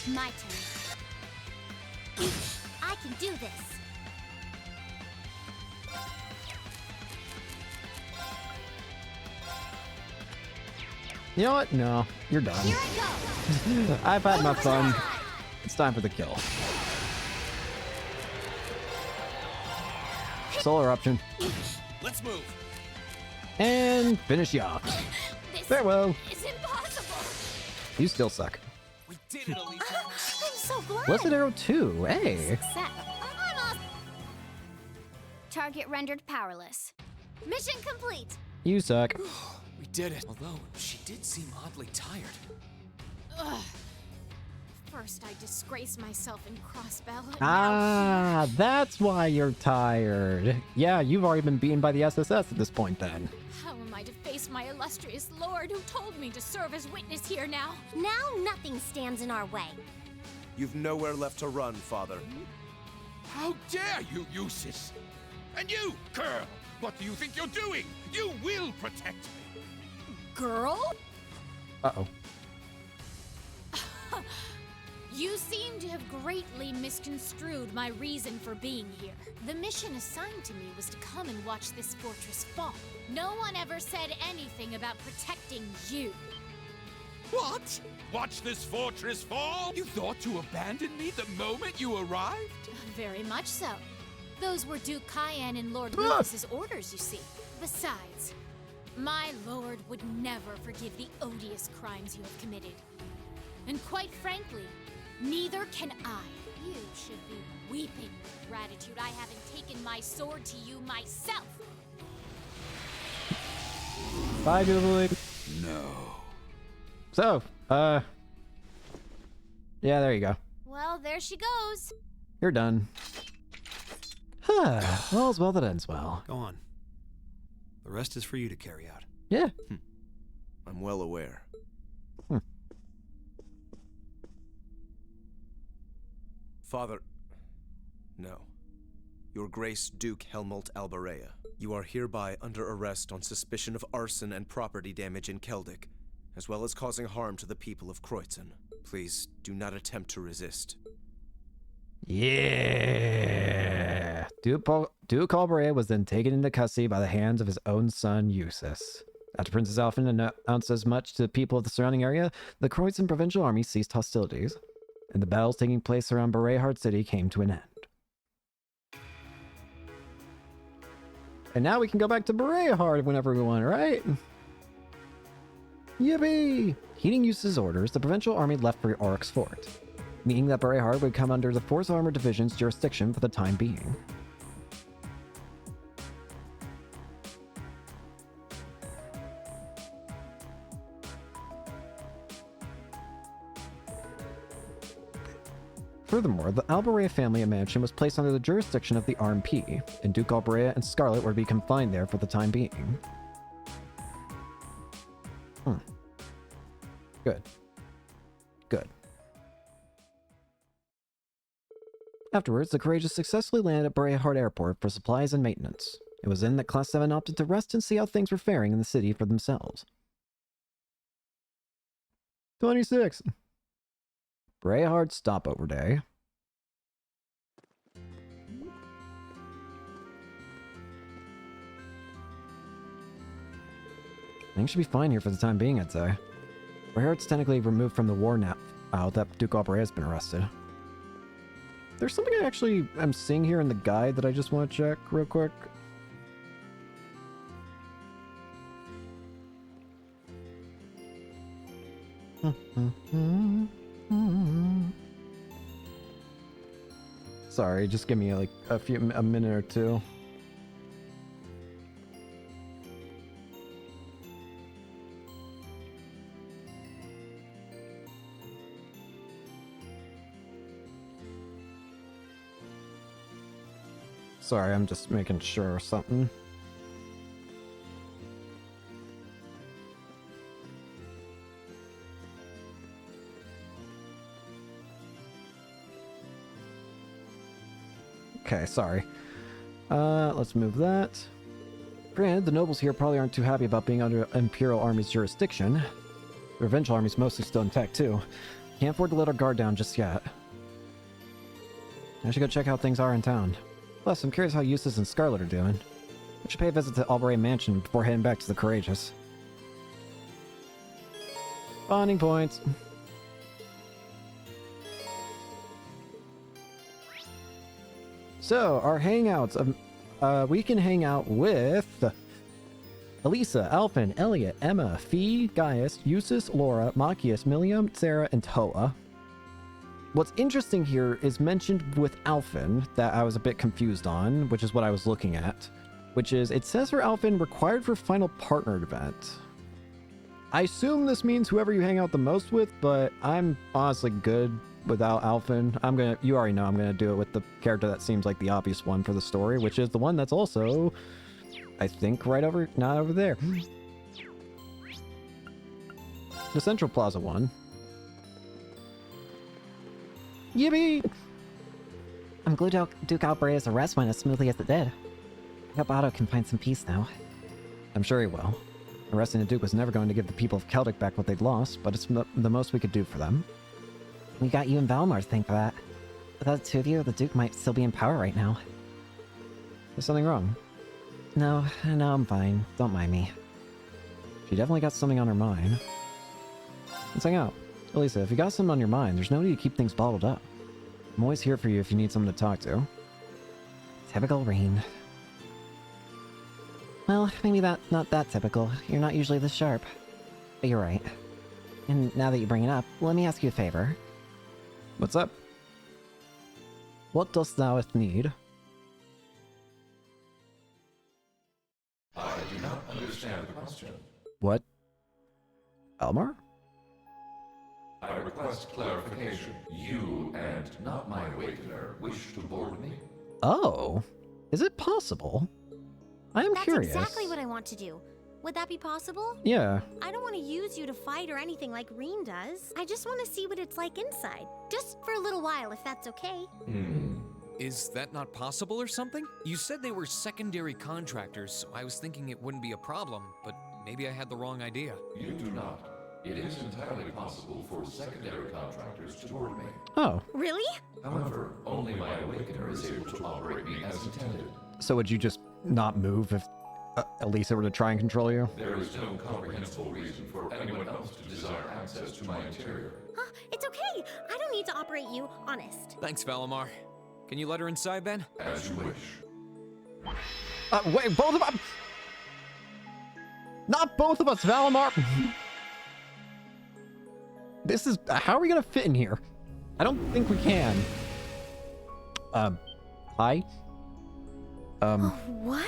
My turn. I can do this. You know what? No, you're done. Here I go. I've had my fun. It's time for the kill. Solar eruption. Let's move. And finish you off. Farewell. It's impossible. You still suck. We did it, Elisa. I'm so glad. Blessed Arrow 2. Hey. Success. I'm off. Target rendered powerless. Mission complete. You suck. We did it. Although, she did seem oddly tired. Ugh. First, I disgraced myself in Crossbell. and Ah, that's why you're tired. Yeah, you've already been beaten by the SSS at this point then. How am I to face my illustrious lord who told me to serve as witness here now? Now nothing stands in our way. You've nowhere left to run, Father. How dare you, Eustace! And you, girl! What do you think you're doing? You will protect me! Girl? Uh-oh. You seem to have greatly misconstrued my reason for being here. The mission assigned to me was to come and watch this fortress fall. No one ever said anything about protecting you. What? Watch this fortress fall? You thought to abandon me the moment you arrived? Very much so. Those were Duke Cayenne and Lord Rufus's orders, you see. Besides, my lord would never forgive the odious crimes you have committed. And quite frankly, neither can I. You should be weeping with gratitude I haven't taken my sword to you myself. Bye, Jubilee. No. So, yeah, there you go. Well, there she goes. You're done. All's well that ends well. Go on. The rest is for you to carry out. Yeah. I'm well aware. Father, no. Your Grace Duke Helmut Albarea. You are hereby under arrest on suspicion of arson and property damage in Keldic, as well as causing harm to the people of Kreutzen. Please do not attempt to resist. Yeah. Duke Albarea was then taken into custody by the hands of his own son, Eustace. After Princess Alphen announced as much to the people of the surrounding area, the Kreutzen Provincial Army ceased hostilities, and the battles taking place around Berehard City came to an end. And now we can go back to Berehard whenever we want, right? Yippee! Heeding Eustace's orders, the Provincial Army left for Oryx Fort, meaning that Berehard would come under the 4th Armored Division's jurisdiction for the time being. Furthermore, the Albarea family mansion was placed under the jurisdiction of the RMP, and Duke Albarea and Scarlet were to be confined there for the time being. Good. Good. Afterwards, the Courageous successfully landed at Berehard Airport for supplies and maintenance. It was then that Class 7 opted to rest and see how things were faring in the city for themselves. 26. Berehard Stopover Day. Things should be fine here for the time being, I'd say. Berehard's technically removed from the war now that Duke Albarea has been arrested. There's something I actually am seeing here in the guide that I just want to check real quick. Sorry, just give me like a minute or two. Sorry, I'm just making sure or something. Okay, sorry. Let's move that. Granted, the nobles here probably aren't too happy about being under Imperial Army's jurisdiction. The Provincial Army's mostly still intact, too. Can't afford to let our guard down just yet. I should go check how things are in town. Plus, I'm curious how Eustace and Scarlet are doing. We should pay a visit to Albarea Mansion before heading back to the Courageous. Bonding points. So, our hangouts. We can hang out with Elisa, Alphen, Elliot, Emma, Fee, Gaius, Eustace, Laura, Machias, Milliam, Sarah, and Toa. What's interesting here is mentioned with Alphen that I was a bit confused on, which is what I was looking at, which is it says for Alphen required for final partner event. I assume this means whoever you hang out the most with, but I'm honestly good without Alphen. You already know I'm gonna do it with the character that seems like the obvious one for the story, which is the one that's also, I think, not over there. The Central Plaza one. Yippee! I'm glad Duke Albarea's arrest went as smoothly as it did. I hope Otto can find some peace now. I'm sure he will. Arresting the Duke was never going to give the people of Celtic back what they'd lost, but it's the most we could do for them. We got you and Valmar to thank for that. Without the two of you, the Duke might still be in power right now. Is something wrong? No, I'm fine. Don't mind me. She definitely got something on her mind. Let's hang out. Elisa, if you got something on your mind, there's no need to keep things bottled up. I'm always here for you if you need someone to talk to. Typical Rain. Well, maybe not that typical. You're not usually this sharp. But you're right. And now that you bring it up, let me ask you a favor. What's up? What dost thou need? I do not understand the question. What? Elmar? I request clarification. You and not my waiter wish to board me? Oh, is it possible? I am curious. That's exactly what I want to do. Would that be possible? Yeah. I don't want to use you to fight or anything like Reen does. I just want to see what it's like inside. Just for a little while, if that's okay. Is that not possible or something? You said they were secondary contractors, so I was thinking it wouldn't be a problem, but maybe I had the wrong idea. You do not. It is entirely possible for secondary contractors to board me. Oh. Really? However, only my Awakener is able to operate me as intended. So would you just not move if Elisa were to try and control you? There is no comprehensible reason for anyone else to desire access to my interior. Huh? It's okay. I don't need to operate you, honest. Thanks, Valimar. Can you let her inside then? As you wish. Wait, both of us? Not both of us, Valimar! This is... How are we gonna fit in here? I don't think we can. Hi? What?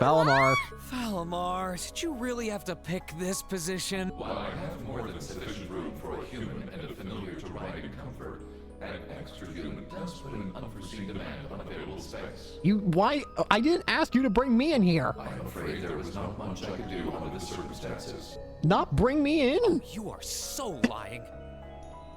Valimar. Valimar, did you really have to pick this position? While I have more than sufficient room for a human and a familiar to ride in comfort, an extra human does put an unforeseen demand on available space. Why? I didn't ask you to bring me in here. I'm afraid there was not much I could do under the circumstances. Not bring me in? You are so lying.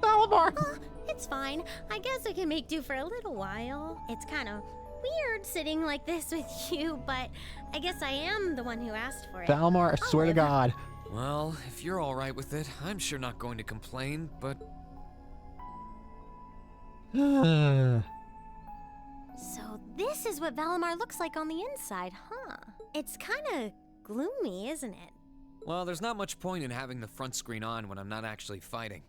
Valimar! It's fine. I guess I can make do for a little while. It's kind of weird sitting like this with you, but I guess I am the one who asked for it. Valimar, I swear to God. Well, if you're all right with it, I'm sure not going to complain, but... So this is what Valimar looks like on the inside, huh? It's kind of gloomy, isn't it? Well, there's not much point in having the front screen on when I'm not actually fighting.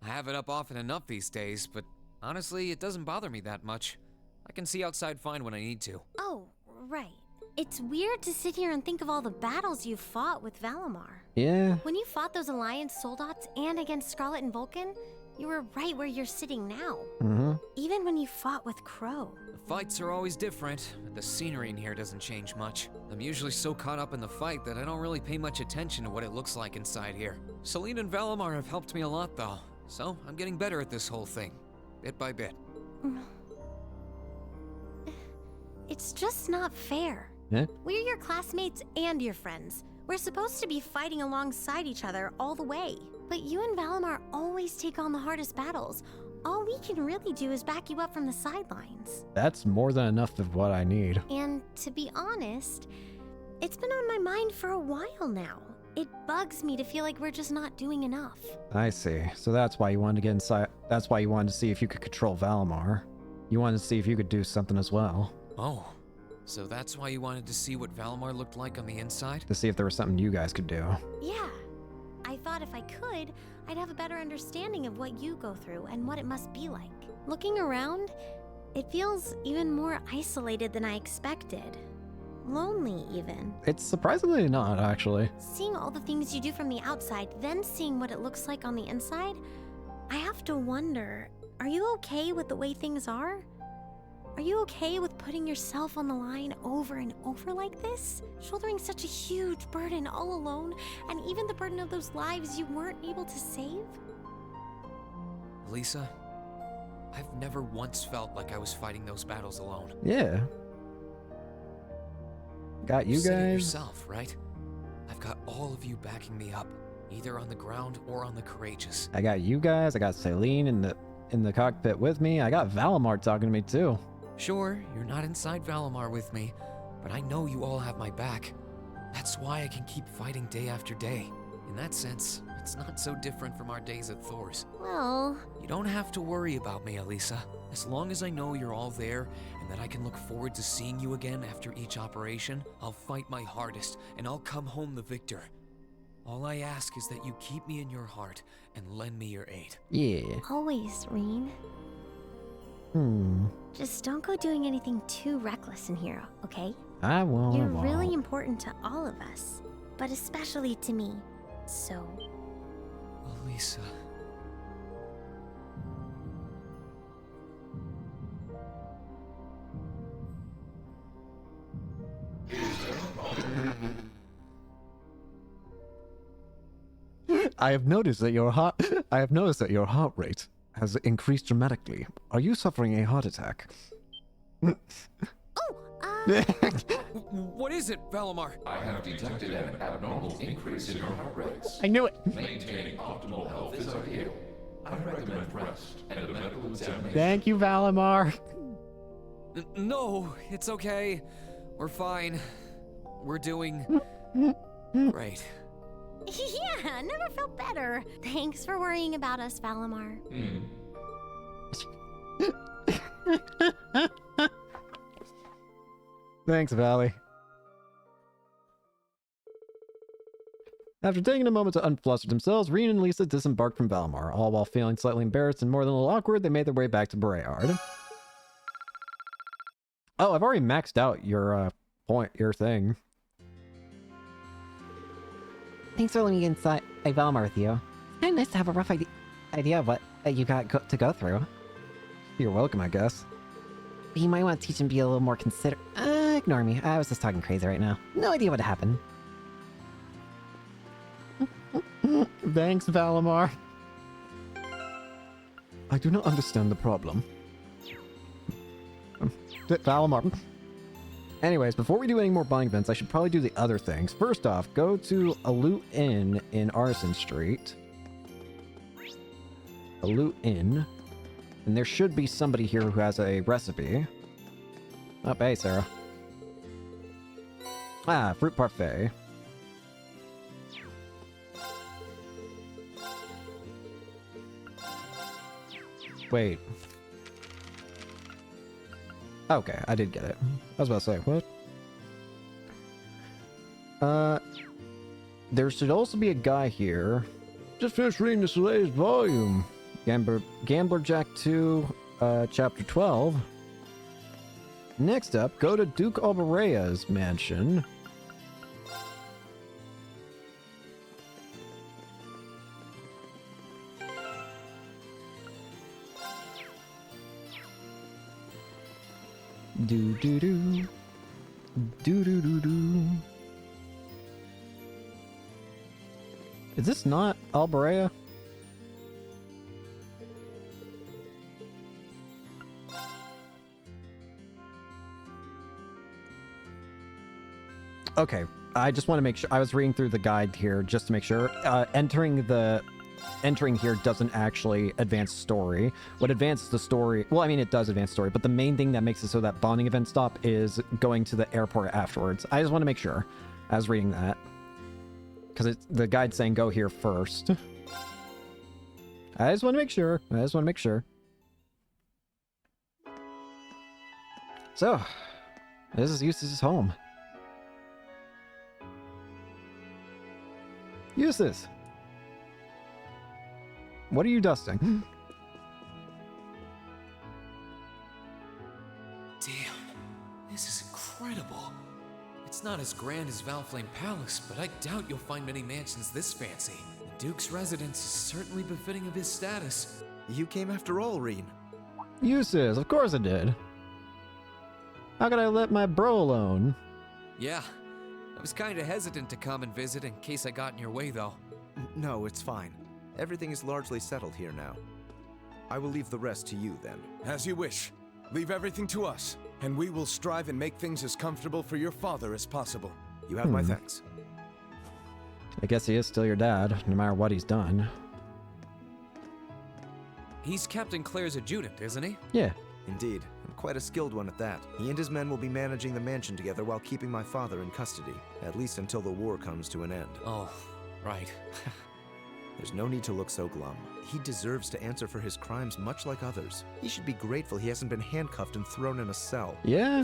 I have it up often enough these days, but honestly, it doesn't bother me that much. I can see outside fine when I need to. Oh, right. It's weird to sit here and think of all the battles you fought with Valimar. Yeah. When you fought those Alliance soldats and against Scarlet and Vulcan, you were right where you're sitting now. Mm-hmm. Even when you fought with Crow. The fights are always different, but the scenery in here doesn't change much. I'm usually so caught up in the fight that I don't really pay much attention to what it looks like inside here. Celine and Valimar have helped me a lot, though, so I'm getting better at this whole thing, bit by bit. It's just not fair. Yeah? We're your classmates and your friends. We're supposed to be fighting alongside each other all the way. But you and Valimar always take on the hardest battles. All we can really do is back you up from the sidelines. That's more than enough of what I need. And to be honest, it's been on my mind for a while now. It bugs me to feel like we're just not doing enough. I see. So that's why you wanted to get inside. That's why you wanted to see if you could control Valimar. You wanted to see if you could do something as well. Oh, so that's why you wanted to see what Valimar looked like on the inside? To see if there was something you guys could do. Yeah. I thought if I could, I'd have a better understanding of what you go through and what it must be like. Looking around, it feels even more isolated than I expected. Lonely, even. It's surprisingly not, actually. Seeing all the things you do from the outside, then seeing what it looks like on the inside, I have to wonder, are you okay with the way things are? Are you okay with putting yourself on the line over and over like this? Shouldering such a huge burden all alone, and even the burden of those lives you weren't able to save? Lisa, I've never once felt like I was fighting those battles alone. Yeah. Got you said it guys. yourself, right? I've got all of you backing me up, either on the ground or on the courageous. I got you guys. I got Celine in the cockpit with me. I got Valimar talking to me too. Sure, you're not inside Valimar with me, but I know you all have my back. That's why I can keep fighting day after day. In that sense, it's not so different from our days at Thor's. Well... You don't have to worry about me, Elisa. As long as I know you're all there, and that I can look forward to seeing you again after each operation, I'll fight my hardest, and I'll come home the victor. All I ask is that you keep me in your heart, and lend me your aid. Yeah. Always, Reen. Just don't go doing anything too reckless in here, okay? I won't. You're really important to all of us, but especially to me. So... Elisa... I have noticed that your heart rate has increased dramatically. Are you suffering a heart attack? What is it, Valimar? I have detected an abnormal increase in your heart rates. I knew it. Maintaining optimal health is ideal. I recommend rest and a medical examination. Thank you, Valimar. No, it's okay. We're fine. We're doing great. Yeah, never felt better. Thanks for worrying about us, Valimar. Thanks, Valley. After taking a moment to unfluster themselves, Reen and Lisa disembarked from Valimar. All while feeling slightly embarrassed and more than a little awkward, they made their way back to Bereyard. Oh, I've already maxed out your thing. Thanks for letting me inside Valimar with you. It's kind of nice to have a rough idea of what you got to go through. You're welcome, I guess. But you might want to teach him to be a little more considerate. Ignore me. I was just talking crazy right now. No idea what happened. Thanks, Valimar. I do not understand the problem. Valimar. Anyways, before we do any more buying events, I should probably do the other things. First off, go to a Loot Inn in Arson Street. A Loot Inn. And there should be somebody here who has a recipe. Oh, hey, Sarah. Ah, fruit parfait. Wait. Okay, I did get it. I was about to say, what? There should also be a guy here. Just finished reading this latest volume. Gambler Jack 2, Chapter 12. Next up, go to Duke Albarea's mansion. Do-do-do. Do-do-do-do. Is this not Albarea? Okay, I just want to make sure. I was reading through the guide here just to make sure. Entering here doesn't actually advance story. What advances the story... Well, I mean, it does advance story, but the main thing that makes it so that bonding events stop is going to the airport afterwards. I just want to make sure. I was reading that. Because the guide's saying go here first. I just want to make sure. I just want to make sure. So, this is Eustace's home. Eustace! What are you dusting? Damn, this is incredible. It's not as grand as Valflame Palace, but I doubt you'll find many mansions this fancy. The Duke's residence is certainly befitting of his status. You came after all, Reen. Eustace, of course I did. How could I let my bro alone? Yeah, I was kinda hesitant to come and visit in case I got in your way, though. No, it's fine. Everything is largely settled here now. I will leave the rest to you, then. As you wish. Leave everything to us, and we will strive and make things as comfortable for your father as possible. You have my thanks. I guess he is still your dad, no matter what he's done. He's Captain Claire's adjutant, isn't he? Yeah. Indeed, and quite a skilled one at that. He and his men will be managing the mansion together while keeping my father in custody, at least until the war comes to an end. Oh, right. There's no need to look so glum. He deserves to answer for his crimes much like others. He should be grateful he hasn't been handcuffed and thrown in a cell. Yeah?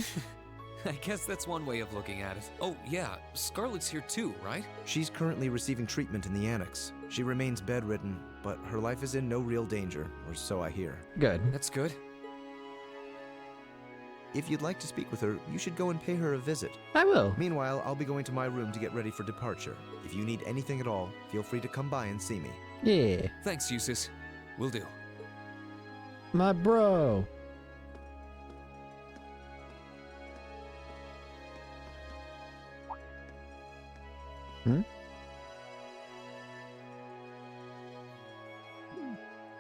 I guess that's one way of looking at it. Oh, yeah, Scarlet's here too, right? She's currently receiving treatment in the annex. She remains bedridden, but her life is in no real danger, or so I hear. Good. That's good. If you'd like to speak with her, you should go and pay her a visit. I will. Meanwhile, I'll be going to my room to get ready for departure. If you need anything at all, feel free to come by and see me. Yeah. Thanks, Eustace. Will do. My bro.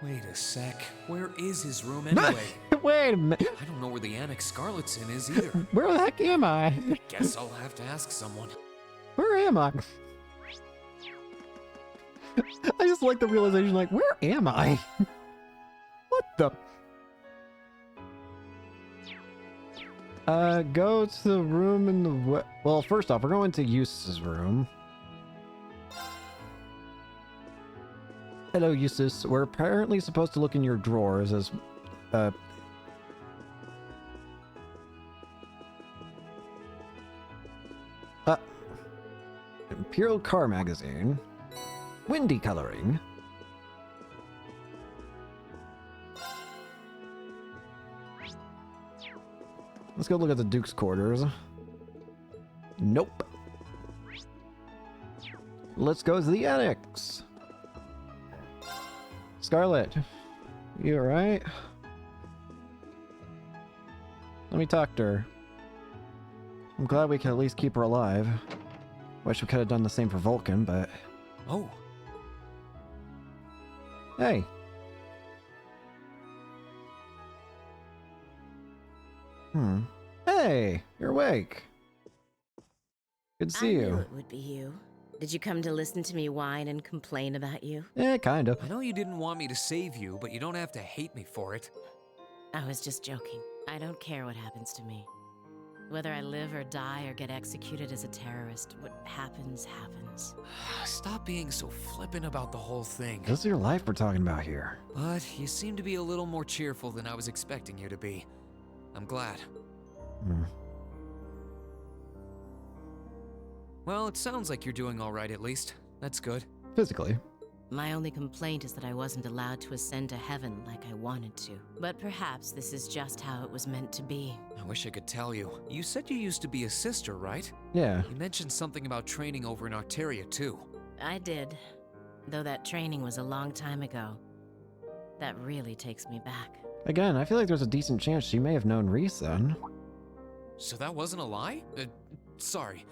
Wait a sec. Where is his room anyway? Wait a minute. I don't know where the annex Scarlet's in is either. Where the heck am I? Guess I'll have to ask someone. Where am I? I just like the realization, like, where am I? What the? Go to the room in the well, first off, we're going to Eustace's room. Hello, Eustace. We're apparently supposed to look in your drawers as, Imperial Car Magazine. Windy coloring. Let's go look at the Duke's quarters. Nope. Let's go to the annex. Scarlet, you alright? Let me talk to her. I'm glad we can at least keep her alive. Wish we could have done the same for Vulcan, but... Oh. Hey. Hey, you're awake. Good to see I you. knew it would be you. Did you come to listen to me whine and complain about you? Kind of. I know you didn't want me to save you, but you don't have to hate me for it. I was just joking. I don't care what happens to me. Whether I live or die or get executed as a terrorist, what happens, happens. Stop being so flippant about the whole thing. This is your life we're talking about here. But you seem to be a little more cheerful than I was expecting you to be. I'm glad. Well, it sounds like you're doing all right at least. That's good. Physically. My only complaint is that I wasn't allowed to ascend to heaven like I wanted to. But perhaps this is just how it was meant to be. I wish I could tell you. You said you used to be a sister, right? Yeah. You mentioned something about training over in Arteria, too. I did. Though that training was a long time ago. That really takes me back. Again, I feel like there's a decent chance she may have known Reese then. So that wasn't a lie? Sorry.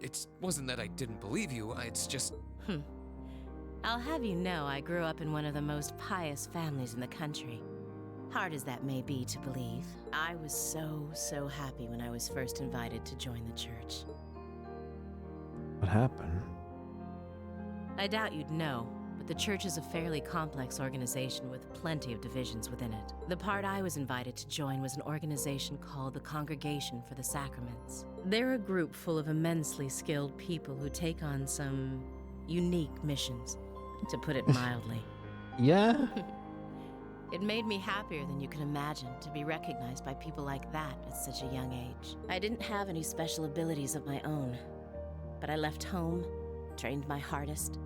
It wasn't that I didn't believe you, it's just... I'll have you know I grew up in one of the most pious families in the country. Hard as that may be to believe, I was so happy when I was first invited to join the church. What happened? I doubt you'd know, but the church is a fairly complex organization with plenty of divisions within it. The part I was invited to join was an organization called the Congregation for the Sacraments. They're a group full of immensely skilled people who take on some unique missions, to put it mildly. Yeah? It made me happier than you can imagine to be recognized by people like that at such a young age. I didn't have any special abilities of my own, but I left home, trained my hardest,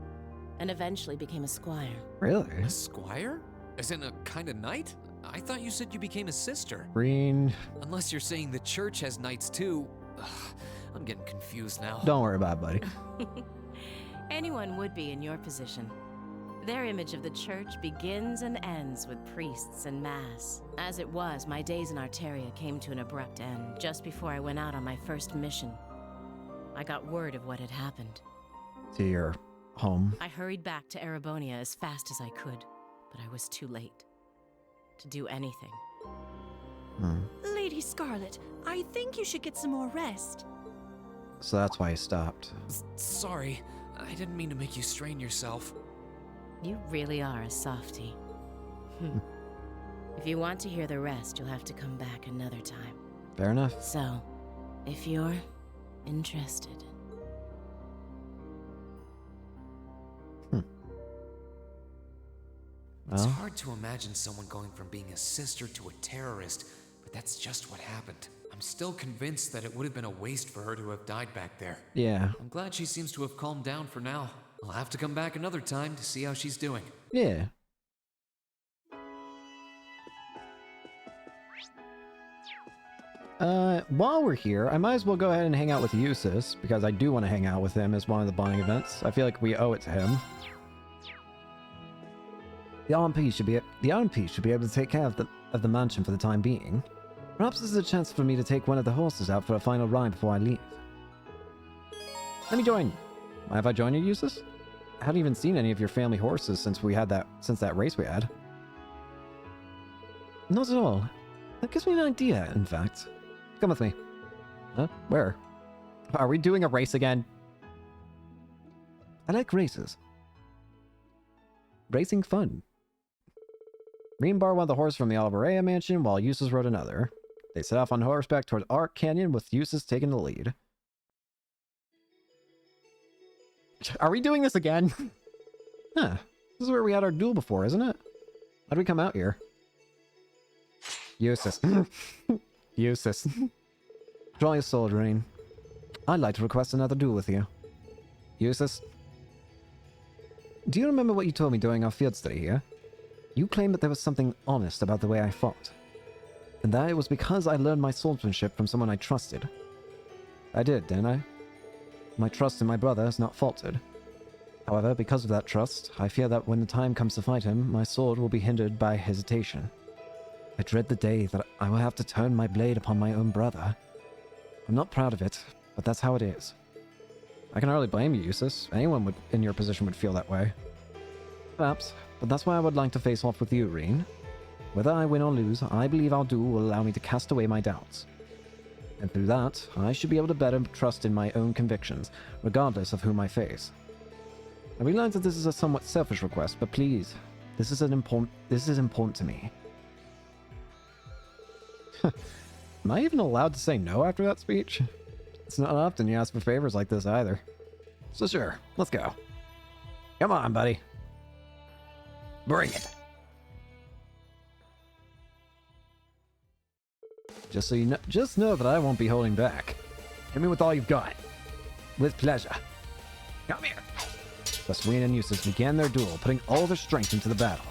and eventually became a squire. Really? A squire? As in a kind of knight? I thought you said you became a sister. Green. Unless you're saying the church has knights too. Ugh, I'm getting confused now. Don't worry about it, buddy. Anyone would be in your position. Their image of the church begins and ends with priests and mass. As it was, my days in Arteria came to an abrupt end just before I went out on my first mission. I got word of what had happened. To your home. I hurried back to Erebonia as fast as I could, but I was too late to do anything. Lady Scarlet, I think you should get some more rest. So that's why he stopped. Sorry, I didn't mean to make you strain yourself. You really are a softie. If you want to hear the rest, you'll have to come back another time. Fair enough. So, if you're interested. It's hard to imagine someone going from being a sister to a terrorist, but that's just what happened. I'm still convinced that it would have been a waste for her to have died back there. Yeah. I'm glad she seems to have calmed down for now. I'll have to come back another time to see how she's doing. Yeah. While we're here, I might as well go ahead and hang out with Eustace, because I do want to hang out with him as one of the bonding events. I feel like we owe it to him. The RMP should be able to take care of the mansion for the time being. Perhaps this is a chance for me to take one of the horses out for a final ride before I leave. Let me join. Mind if I join you, Eustace? I haven't even seen any of your family horses since that race we had. Not at all. That gives me an idea, in fact. Come with me. Huh? Where? Are we doing a race again? I like races. Racing fun. Green borrowed one of the horses from the Alvarez mansion, while Eustace rode another. They set off on horseback towards Arc Canyon with Eustace taking the lead. Are we doing this again? Huh. This is where we had our duel before, isn't it? How'd we come out here? Eustace. Eustace. Draw your sword, Rain. I'd like to request another duel with you. Eustace. Do you remember what you told me during our field study here? You claimed that there was something honest about the way I fought. And that it was because I learned my swordsmanship from someone I trusted. I did, didn't I? My trust in my brother has not faltered. However, because of that trust, I fear that when the time comes to fight him, my sword will be hindered by hesitation. I dread the day that I will have to turn my blade upon my own brother. I'm not proud of it, but that's how it is. I can hardly blame you, Eustace. Anyone in your position would feel that way. Perhaps, but that's why I would like to face off with you, Reen. Whether I win or lose, I believe our duel will allow me to cast away my doubts. And through that, I should be able to better trust in my own convictions, regardless of whom I face. I realize that this is a somewhat selfish request, but please, this is important to me. Am I even allowed to say no after that speech? It's not often you ask for favors like this either. So sure, let's go. Come on, buddy. Bring it. Just so you know, just know that I won't be holding back. Hit me with all you've got. With pleasure. Come here. Thus, Reen and Eustace began their duel, putting all their strength into the battle.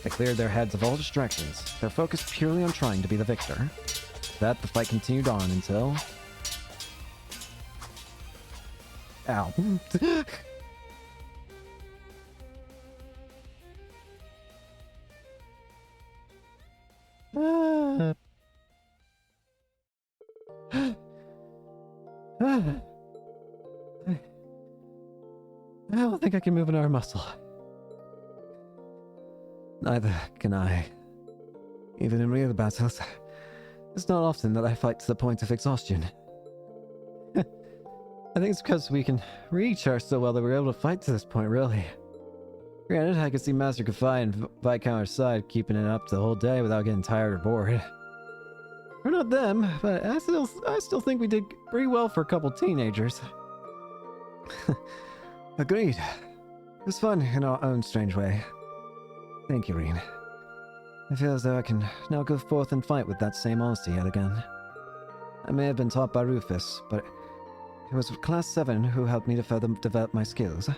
They cleared their heads of all distractions, their focus purely on trying to be the victor. With that, the fight continued on until... Ow. I don't think I can move an arm muscle. Neither can I. Even in real battles, it's not often that I fight to the point of exhaustion. I think it's because we can recharge so well that we're able to fight to this point, really. Granted, I could see Master Kafai and Viscount's side keeping it up the whole day without getting tired or bored. We're not them, but I still think we did pretty well for a couple teenagers. Agreed. It was fun in our own strange way. Thank you, Reen. I feel as though I can now go forth and fight with that same honesty yet again. I may have been taught by Rufus, but it was Class 7 who helped me to further develop my skills.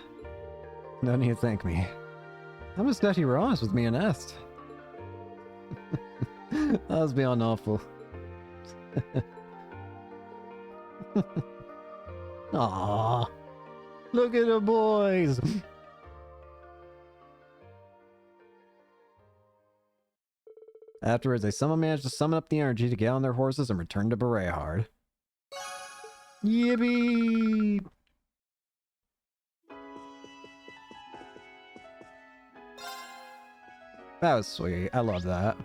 No need to thank me. I'm just glad you were honest with me and asked. That was beyond awful. Aww. Look at the boys! Afterwards, they somehow managed to summon up the energy to get on their horses and return to Berehard. Yippee! That was sweet. I love that.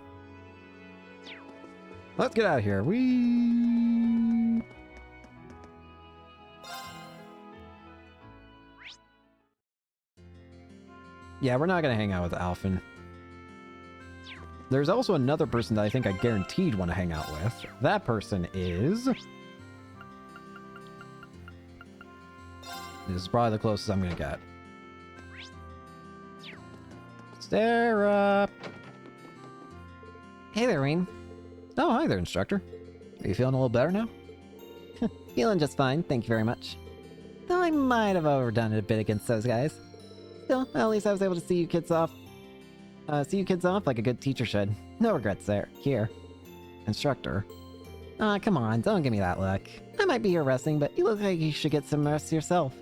Let's get out of here. Yeah, we're not gonna hang out with Alphen. There's also another person that I think I guaranteed want to hang out with. That person is... This is probably the closest I'm gonna get. Sarah! Hey there, Reen. Oh, hi there, instructor. Are you feeling a little better now? Feeling just fine, thank you very much. Though I might have overdone it a bit against those guys. Still, at least I was able to see you kids off like a good teacher should. No regrets there. Here. Instructor. Aw, come on, don't give me that look. I might be here resting, but you look like you should get some rest yourself.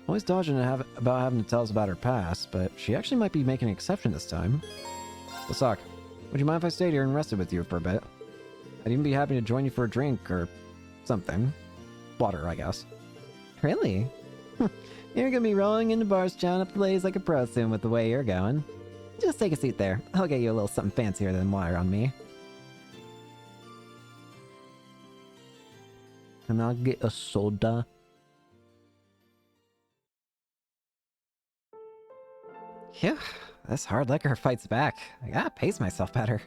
Always dodging about having to tell us about her past, but she actually might be making an exception this time. Lasak, would you mind if I stayed here and rested with you for a bit? I'd even be happy to join you for a drink or something. Water, I guess. Really? You're gonna be rolling into bars chowing up the ladies like a pro soon with the way you're going. Just take a seat there. I'll get you a little something fancier than water on me. And I'll get a soda. Phew, this hard liquor fights back. I gotta pace myself better.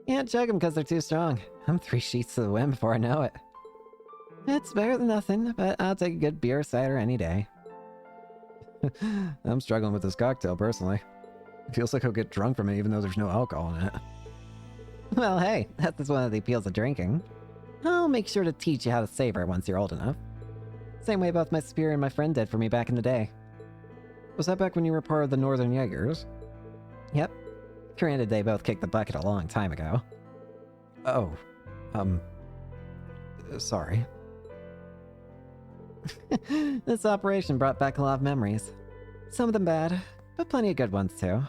Can't chug them because they're too strong. I'm 3 sheets to the wind before I know it. It's better than nothing, but I'll take a good beer or cider any day. I'm struggling with this cocktail, personally. It feels like I'll get drunk from it even though there's no alcohol in it. Well, hey, that's one of the appeals of drinking. I'll make sure to teach you how to savor it once you're old enough. Same way both my superior and my friend did for me back in the day. Was that back when you were part of the Northern Jaegers? Yep. Granted, they both kicked the bucket a long time ago. Oh. Sorry. This operation brought back a lot of memories. Some of them bad, but plenty of good ones too.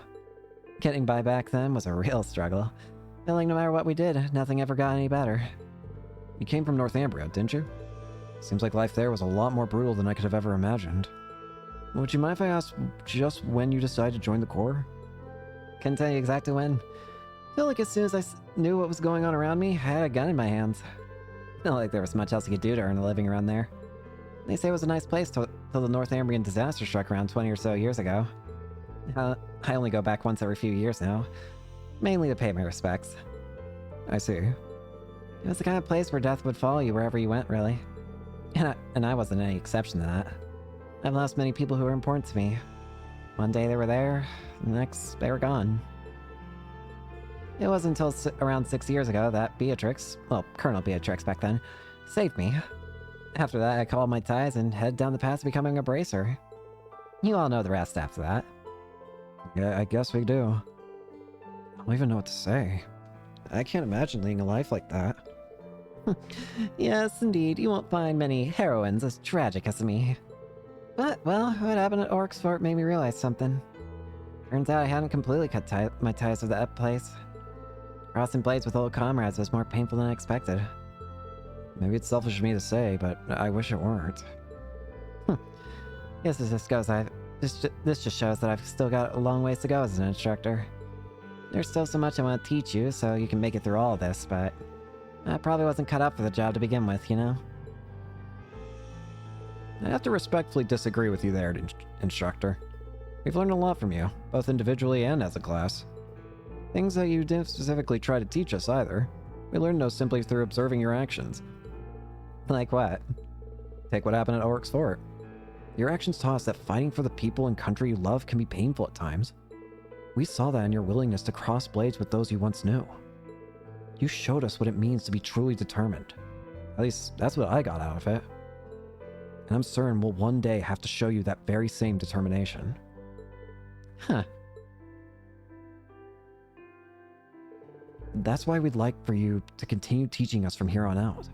Getting by back then was a real struggle. Feeling no matter what we did, nothing ever got any better. You came from Northumbria, didn't you? Seems like life there was a lot more brutal than I could have ever imagined. Would you mind if I asked just when you decided to join the Corps? Couldn't tell you exactly when. Feel like as soon as I knew what was going on around me, I had a gun in my hands. Not like there was much else you could do to earn a living around there. They say it was a nice place till the Northumbrian disaster struck around 20 or so years ago. I only go back once every few years now. Mainly to pay my respects. I see. It was the kind of place where death would follow you wherever you went, really. And I wasn't any exception to that. I've lost many people who were important to me. One day they were there, the next they were gone. It wasn't until around 6 years ago that Beatrix, well, Colonel Beatrix back then, saved me. After that, I called my ties and headed down the path to becoming a bracer. You all know the rest after that. Yeah, I guess we do. I don't even know what to say. I can't imagine leading a life like that. Yes, indeed, you won't find many heroines as tragic as me. But, well, what happened at Orc's Fort made me realize something. Turns out I hadn't completely cut my ties with that place. Crossing blades with old comrades was more painful than I expected. Maybe it's selfish of me to say, but I wish it weren't. Yes, as this goes, this just shows that I've still got a long ways to go as an instructor. There's still so much I want to teach you, so you can make it through all of this, but I probably wasn't cut out for the job to begin with, you know? I have to respectfully disagree with you there, instructor. We've learned a lot from you, both individually and as a class. Things that you didn't specifically try to teach us either. We learned those simply through observing your actions. Like what? Take what happened at Orc's Fort. Your actions taught us that fighting for the people and country you love can be painful at times. We saw that in your willingness to cross blades with those you once knew. You showed us what it means to be truly determined. At least, that's what I got out of it. And I'm certain we'll one day have to show you that very same determination. Huh. That's why we'd like for you to continue teaching us from here on out.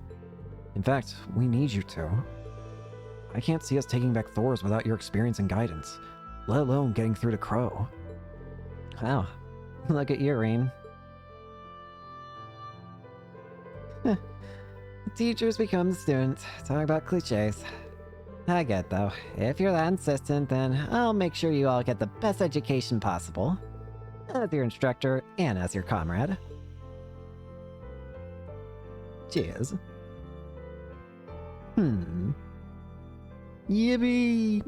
In fact, we need you to. I can't see us taking back Thors without your experience and guidance, let alone getting through to Crow. Wow. Look at you, Rean. Teachers become the students. Talk about cliches. I get though. If you're that insistent, then I'll make sure you all get the best education possible. As your instructor and as your comrade. Cheers. Yippee!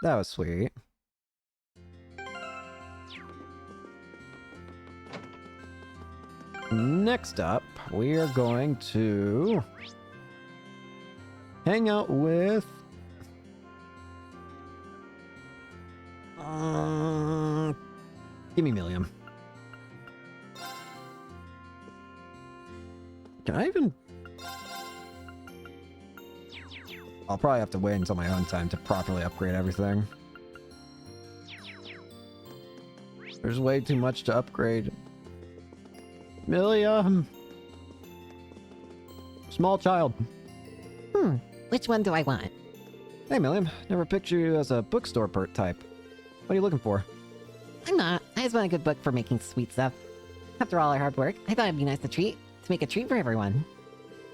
That was sweet. Next up, we are going to hang out with Gimme Milliam. Can I even... I'll probably have to wait until my own time to properly upgrade everything. There's way too much to upgrade. Milliam! Small child. Which one do I want? Hey, Milliam. Never pictured you as a bookstore pert type. What are you looking for? I'm not. I just want a good book for making sweet stuff. After all our hard work, I thought it'd be nice to make a treat for everyone.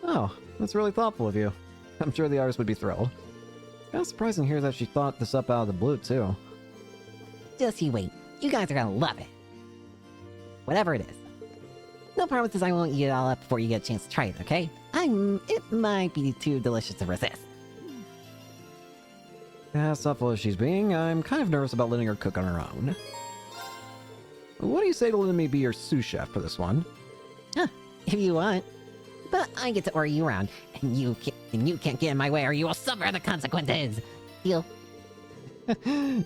Oh, that's really thoughtful of you. I'm sure the artist would be thrilled. Kind of surprising here that she thought this up out of the blue, too. Just you wait. You guys are gonna love it. Whatever it is. No promises I won't eat it all up before you get a chance to try it, okay? It might be too delicious to resist. As thoughtful as she's being, I'm kind of nervous about letting her cook on her own. What do you say to letting me be your sous chef for this one? Huh, if you want. But I get to order you around, and you can't get in my way or you will suffer the consequences. Deal?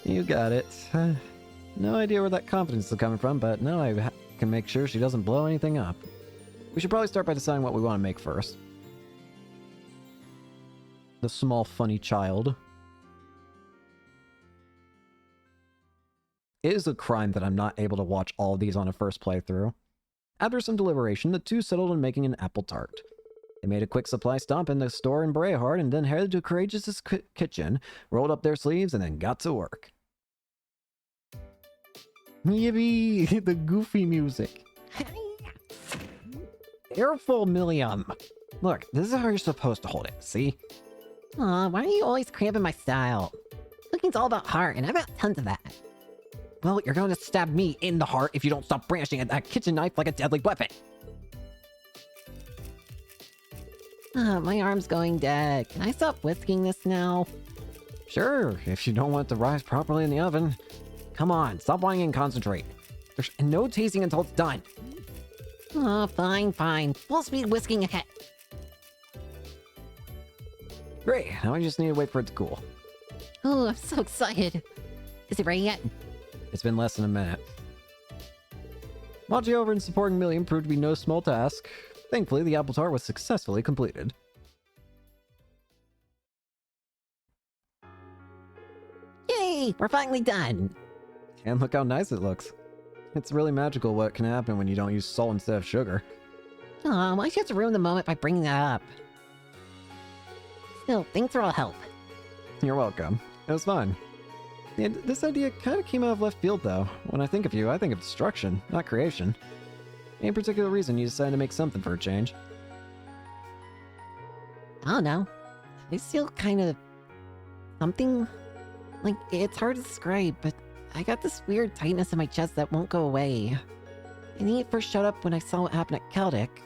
You got it. No idea where that confidence is coming from, but now I can make sure she doesn't blow anything up. We should probably start by deciding what we want to make first. The small funny child. It is a crime that I'm not able to watch all of these on a first playthrough. After some deliberation, the two settled on making an apple tart. They made a quick supply stop in the store in Brayhard and then headed to Courageous' kitchen, rolled up their sleeves, and then got to work. Yippee! The goofy music. Careful, Milliam. Look, this is how you're supposed to hold it, see? Aw, why are you always cramping my style? Cooking's all about heart, and I've got tons of that. Well, you're going to stab me in the heart if you don't stop brandishing that kitchen knife like a deadly weapon. My arm's going dead. Can I stop whisking this now? Sure, if you don't want it to rise properly in the oven. Come on, stop whining and concentrate. There's no tasting until it's done. Oh, fine. Full speed whisking ahead. Great, now I just need to wait for it to cool. Oh, I'm so excited. Is it ready yet? It's been less than a minute. Watching over and supporting Milliam proved to be no small task. Thankfully, the apple tart was successfully completed. Yay! We're finally done! And look how nice it looks. It's really magical what can happen when you don't use salt instead of sugar. Aw, why'd you have to ruin the moment by bringing that up? Still, thanks for all help. You're welcome. It was fun. And this idea kind of came out of left field, though. When I think of you, I think of destruction, not creation. Any particular reason you decided to make something for a change? I don't know. I feel kind of... something? Like, it's hard to describe, but I got this weird tightness in my chest that won't go away. I think it first showed up when I saw what happened at Celtic.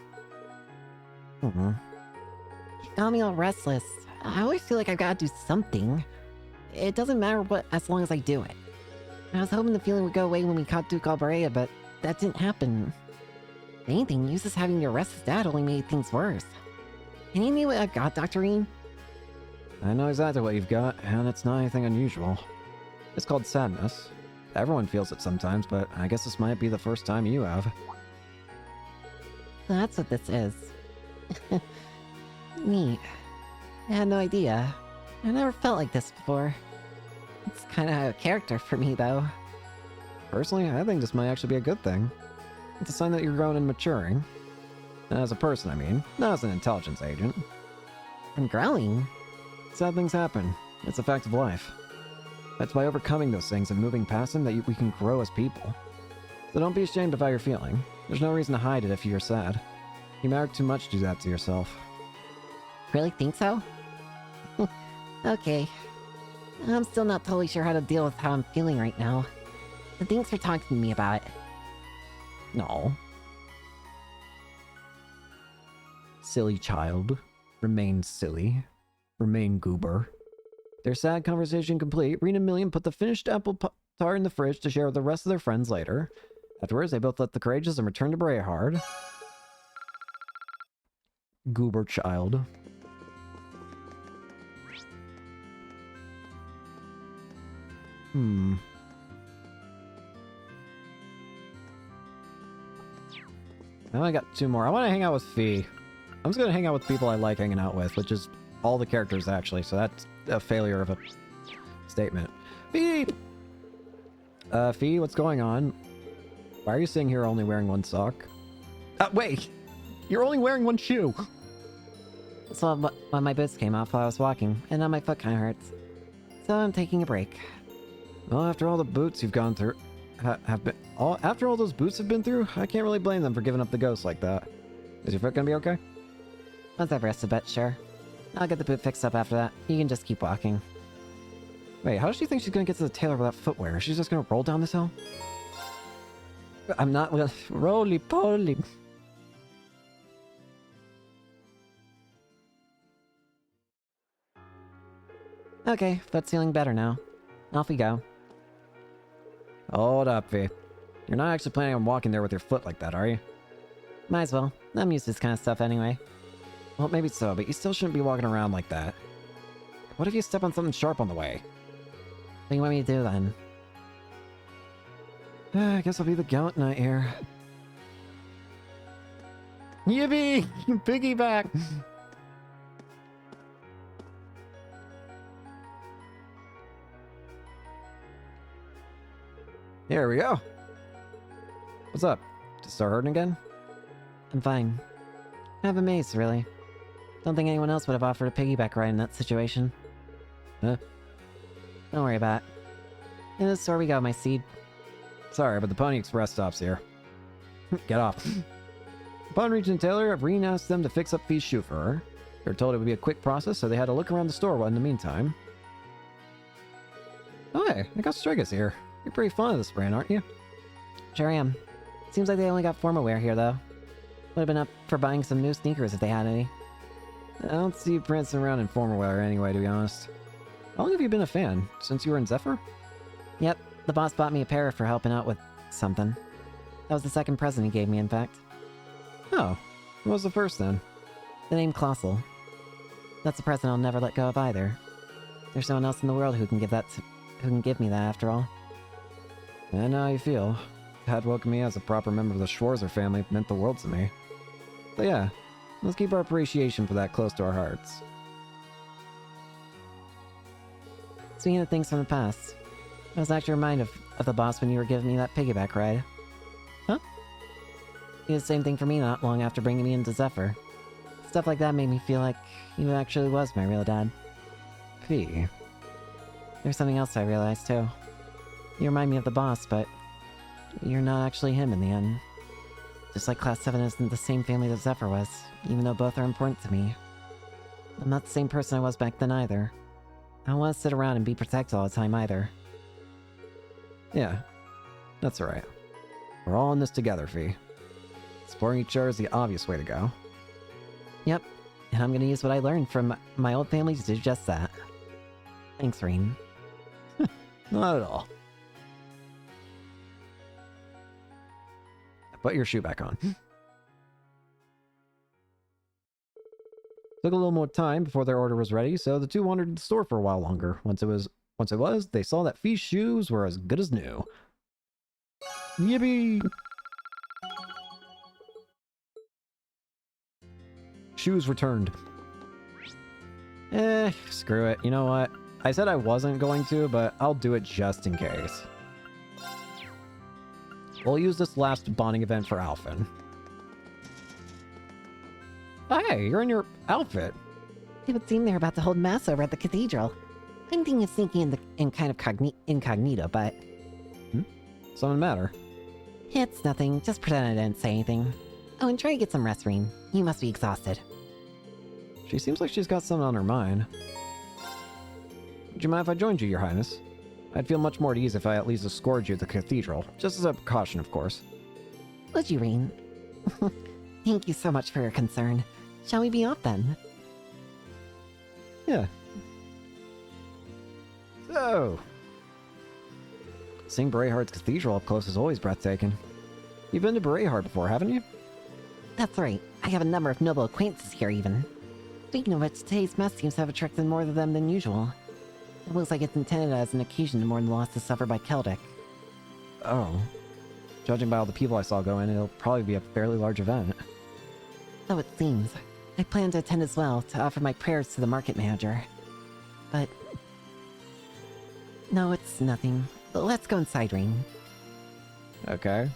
It got me all restless. I always feel like I've got to do something. It doesn't matter what, as long as I do it. I was hoping the feeling would go away when we caught Duke Alberea, but that didn't happen. If anything, you just having to arrest his dad only made things worse. Can you name what I've got, Dr. Rean? I know exactly what you've got, and it's not anything unusual. It's called sadness. Everyone feels it sometimes, but I guess this might be the first time you have. That's what this is. Neat. I had no idea. I never felt like this before. It's kind of a character for me, though. Personally, I think this might actually be a good thing. It's a sign that you're growing and maturing. As a person, I mean, not as an intelligence agent. I'm growing? Sad things happen. It's a fact of life. It's by overcoming those things and moving past them that we can grow as people. So don't be ashamed of how you're feeling. There's no reason to hide it if you're sad. You matter too much to do that to yourself. Really think so? Okay. I'm still not totally sure how to deal with how I'm feeling right now. But thanks for talking to me about it. No. Silly child. Remain silly. Remain goober. Their sad conversation complete, Rean and Milliam put the finished apple tart in the fridge to share with the rest of their friends later. Afterwards, they both left the Courageous and returned to Brayhard. Goober child. Now I got two more. I want to hang out with Fee. I'm just going to hang out with people I like hanging out with, which is all the characters, actually. So that's a failure of a statement. Fee! Fee, what's going on? Why are you sitting here only wearing one sock? Wait! You're only wearing one shoe! So when my boots came off while I was walking, and now my foot kind of hurts. So I'm taking a break. Well, after all the boots you've gone through, after all those boots have been through, I can't really blame them for giving up the ghost like that. Is your foot gonna be okay? Once I've rested a bit, sure. I'll get the boot fixed up after that. You can just keep walking. Wait, how does she think she's gonna get to the tailor without footwear? She's just gonna roll down this hill? I'm not... roly-poly. Okay, that's feeling better now. Off we go. Hold up, V. You're not actually planning on walking there with your foot like that, are you? Might as well. I'm used to this kind of stuff anyway. Well, maybe so, but you still shouldn't be walking around like that. What if you step on something sharp on the way? What do you want me to do then? I guess I'll be the gallant knight here. Yippee! Piggyback! Here we go. What's up? Just start hurting again? I'm fine. I'm amazed, really. Don't think anyone else would have offered a piggyback ride in that situation. Huh? Don't worry about it. In the store we go, my seed. Sorry, but the Pony Express stops here. Get off. Upon reaching Taylor, Reen asked them to fix up Fee's shoe for her. They were told it would be a quick process, so they had to look around the store in the meantime. Oh, hey, I got Stregas here. You're pretty fond of this brand, aren't you? Sure am. Seems like they only got formal wear here, though. Would have been up for buying some new sneakers if they had any. I don't see you prancing around in formal wear anyway, to be honest. How long have you been a fan? Since you were in Zephyr? Yep, the boss bought me a pair for helping out with something. That was the second present he gave me, in fact. Oh, what was the first then? The name Colossal. That's a present I'll never let go of either. There's no one else in the world who can give me that after all. I know how you feel. Dad welcoming me as a proper member of the Schwarzer family meant the world to me. But yeah, let's keep our appreciation for that close to our hearts. Speaking of things from the past, I was actually reminded of the boss when you were giving me that piggyback ride. Huh? He did the same thing for me not long after bringing me into Zephyr. Stuff like that made me feel like you actually was my real dad. Fee. There's something else I realized too. You remind me of the boss, but you're not actually him in the end. Just like Class 7 isn't the same family that Zephyr was, even though both are important to me. I'm not the same person I was back then either. I don't want to sit around and be protected all the time either. Yeah, that's alright. We're all in this together, Fee. Supporting each other is the obvious way to go. Yep, and I'm gonna use what I learned from my old family to do just that. Thanks, Reen. Not at all. Put your shoe back on. Took a little more time before their order was ready, so the two wandered to the store for a while longer. Once it was, they saw that Fee's shoes were as good as new. Yippee! Shoes returned. Screw it. You know what? I said I wasn't going to, but I'll do it just in case. We'll use this last bonding event for Alphen. Hey, you're in your outfit. It would seem they're about to hold mass over at the cathedral. I'm thinking of sneaking in kind of incognito, but... Something matter? It's nothing. Just pretend I didn't say anything. Oh, and try to get some rest, Reen. You must be exhausted. She seems like she's got something on her mind. Would you mind if I joined you, Your Highness? I'd feel much more at ease if I at least escorted you to the cathedral. Just as a precaution, of course. Would you, Reen? Thank you so much for your concern. Shall we be off then? Yeah. So... seeing Brayhart's cathedral up close is always breathtaking. You've been to Brayhart before, haven't you? That's right. I have a number of noble acquaintances here, even. Speaking of which, today's mass seems to have attracted more of them than usual. It looks like it's intended as an occasion to mourn the loss suffered by Celtic. Oh. Judging by all the people I saw go in, it'll probably be a fairly large event. So it seems. I plan to attend as well, to offer my prayers to the market manager. But... no, it's nothing. Let's go inside, Reen. Okay.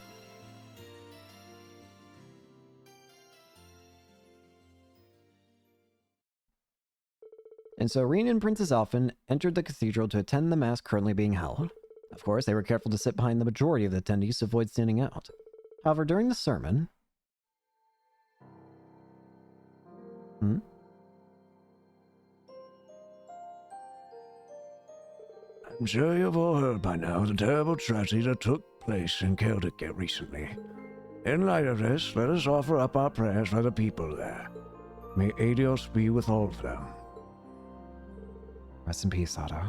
And so Reen and Princess Alphen entered the cathedral to attend the mass currently being held. Of course, they were careful to sit behind the majority of the attendees to avoid standing out. However, during the sermon... I'm sure you've all heard by now the terrible tragedy that took place in Celtic recently. In light of this, let us offer up our prayers for the people there. May Adios be with all of them. Rest in peace, Otto.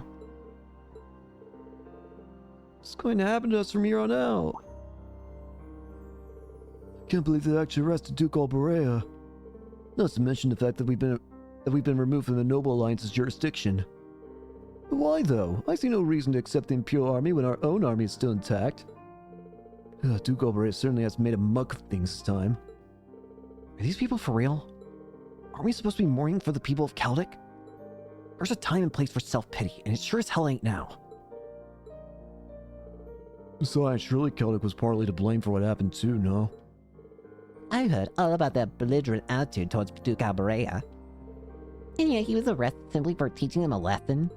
What's going to happen to us from here on out? Can't believe they actually arrested Duke Alberea. Not to mention the fact that we've been removed from the Noble Alliance's jurisdiction. But why, though? I see no reason to accept the Imperial Army when our own army is still intact. Duke Alberea certainly has made a muck of things this time. Are these people for real? Aren't we supposed to be mourning for the people of Celtic? There's a time and place for self-pity, and it sure as hell ain't now. Besides, surely Celtic was partly to blame for what happened too, no? I heard all about that belligerent attitude towards Duke Alberea. And yet he was arrested simply for teaching them a lesson.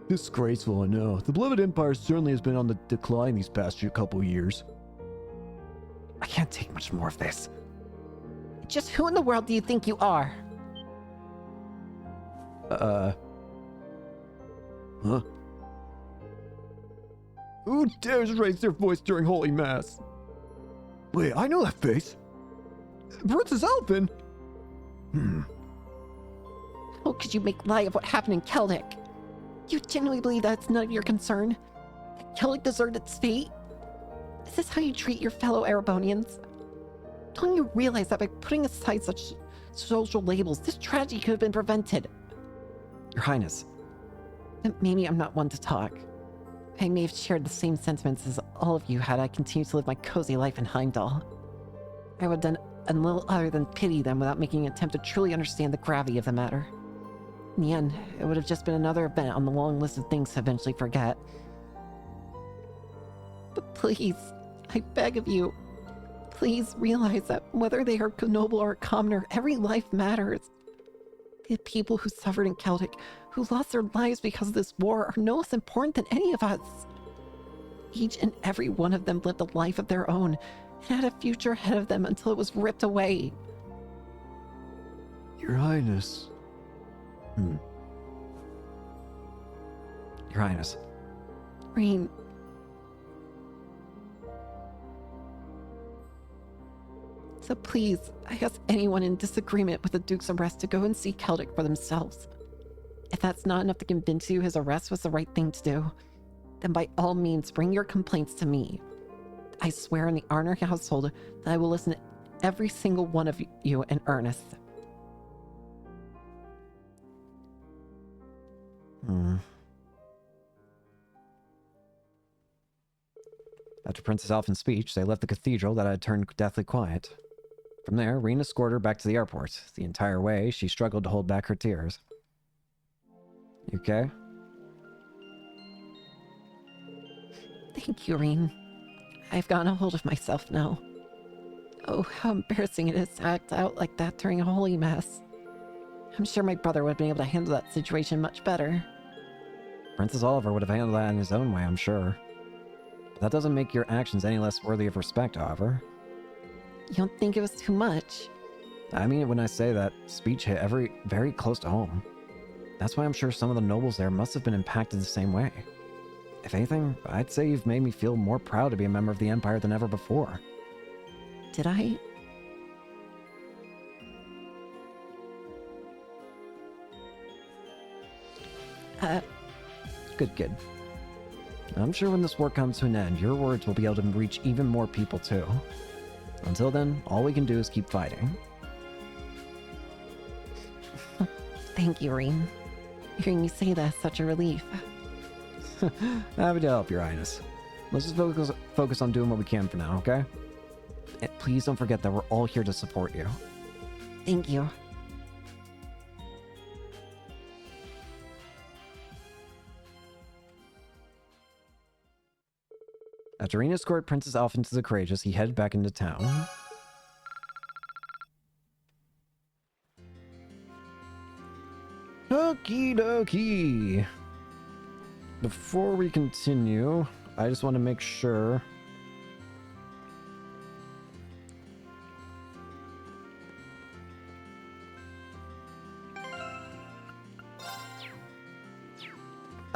Disgraceful, I know. The beloved Empire certainly has been on the decline these past couple years. I can't take much more of this. Just who in the world do you think you are? Huh? Who dares raise their voice during Holy Mass? Wait, I know that face. Princess Elfin! How could you make light of what happened in Celtic? Do you genuinely believe that's none of your concern? That Celtic deserved its fate? Is this how you treat your fellow Erebonians? Don't you realize that by putting aside such social labels, this tragedy could have been prevented? Your Highness. Maybe I'm not one to talk. I may have shared the same sentiments as all of you had I continued to live my cozy life in Heimdall. I would have done a little other than pity them without making an attempt to truly understand the gravity of the matter. In the end, it would have just been another event on the long list of things to eventually forget. But please, I beg of you, please realize that whether they are noble or commoner, every life matters. The people who suffered in Celtic, who lost their lives because of this war, are no less important than any of us. Each and every one of them lived a life of their own and had a future ahead of them until it was ripped away. Your Highness. Your Highness. Rain. So please, I ask anyone in disagreement with the Duke's arrest to go and see Celtic for themselves. If that's not enough to convince you his arrest was the right thing to do, then by all means bring your complaints to me. I swear in the Arner household that I will listen to every single one of you in earnest. After Princess Elfin's speech, they left the cathedral that had turned deathly quiet. From there, Reen escorted her back to the airport. The entire way, she struggled to hold back her tears. You okay? Thank you, Reen. I've gotten a hold of myself now. Oh, how embarrassing it is to act out like that during a holy mass. I'm sure my brother would have been able to handle that situation much better. Princess Oliver would have handled that in his own way, I'm sure. But that doesn't make your actions any less worthy of respect, however. You don't think it was too much? I mean it when I say that speech hit very close to home. That's why I'm sure some of the nobles there must have been impacted the same way. If anything, I'd say you've made me feel more proud to be a member of the Empire than ever before. Did I? Good. I'm sure when this war comes to an end, your words will be able to reach even more people too. Until then, all we can do is keep fighting. Thank you, Reen. Hearing you say that's such a relief. Happy to help, Your Highness. Let's just focus on doing what we can for now, okay? And please don't forget that we're all here to support you. Thank you. After Reen escorted Princess Elfin to the Courageous, he headed back into town. Okie dokie. Before we continue, I just want to make sure.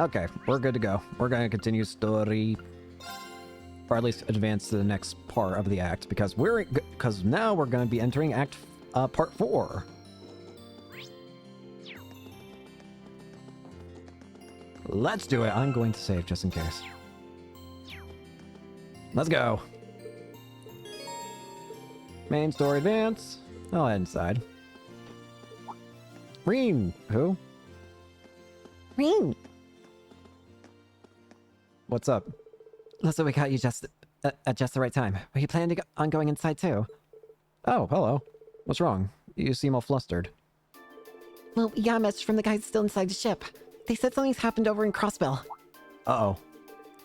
Okay, we're good to go. We're going to continue story. Or at least advance to the next part of the act, because now we're going to be entering part 4. Let's do it. I'm going to save just in case. Let's go. Main story advance. I'll head inside. Reen. Who? Reen. What's up? Looks like we got you just at just the right time. Are you planning on going inside too? Oh, hello. What's wrong? You seem all flustered. Well, we got a message from the guys still inside the ship. They said something's happened over in Crossbell. Uh-oh.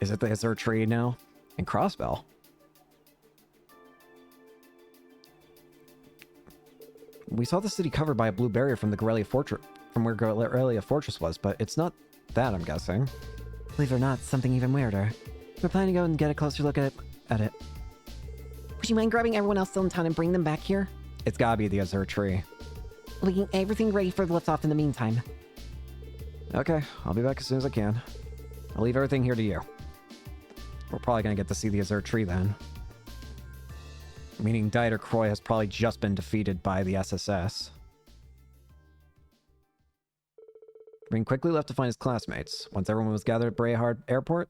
Is it the Azure Tree now? In Crossbell? We saw the city covered by a blue barrier from the Gorelia Fortress, from where Gorelia Fortress was, but it's not that, I'm guessing. Believe it or not, something even weirder. We're planning to go and get a closer look at it. Would you mind grabbing everyone else still in town and bring them back here? It's gotta be the Azure Tree. We're getting everything ready for the liftoff in the meantime. Okay, I'll be back as soon as I can. I'll leave everything here to you. We're probably gonna get to see the Azure Tree then. Meaning Dieter Croy has probably just been defeated by the SSS. Green quickly left to find his classmates. Once everyone was gathered at Brayhard Airport,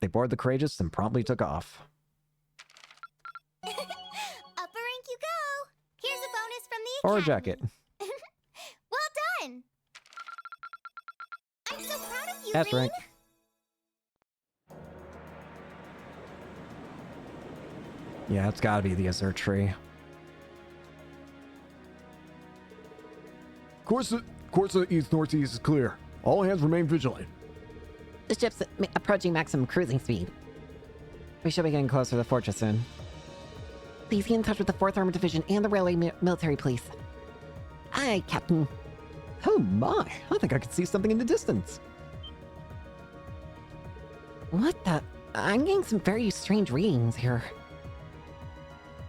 they boarded the Courageous and promptly took off. Upper rank you go! Here's a bonus from the Or a Academy. jacket. Well done! I'm so proud of you, That's Reen. right. Yeah, it's gotta be the Azure Tree. Course east-northeast is clear. All hands remain vigilant. The ship's approaching maximum cruising speed. We should be getting closer to the fortress soon. Please get in touch with the 4th Armored Division and the Railway Military Police. Aye, Captain. Oh my, I think I could see something in the distance. What the? I'm getting some very strange readings here.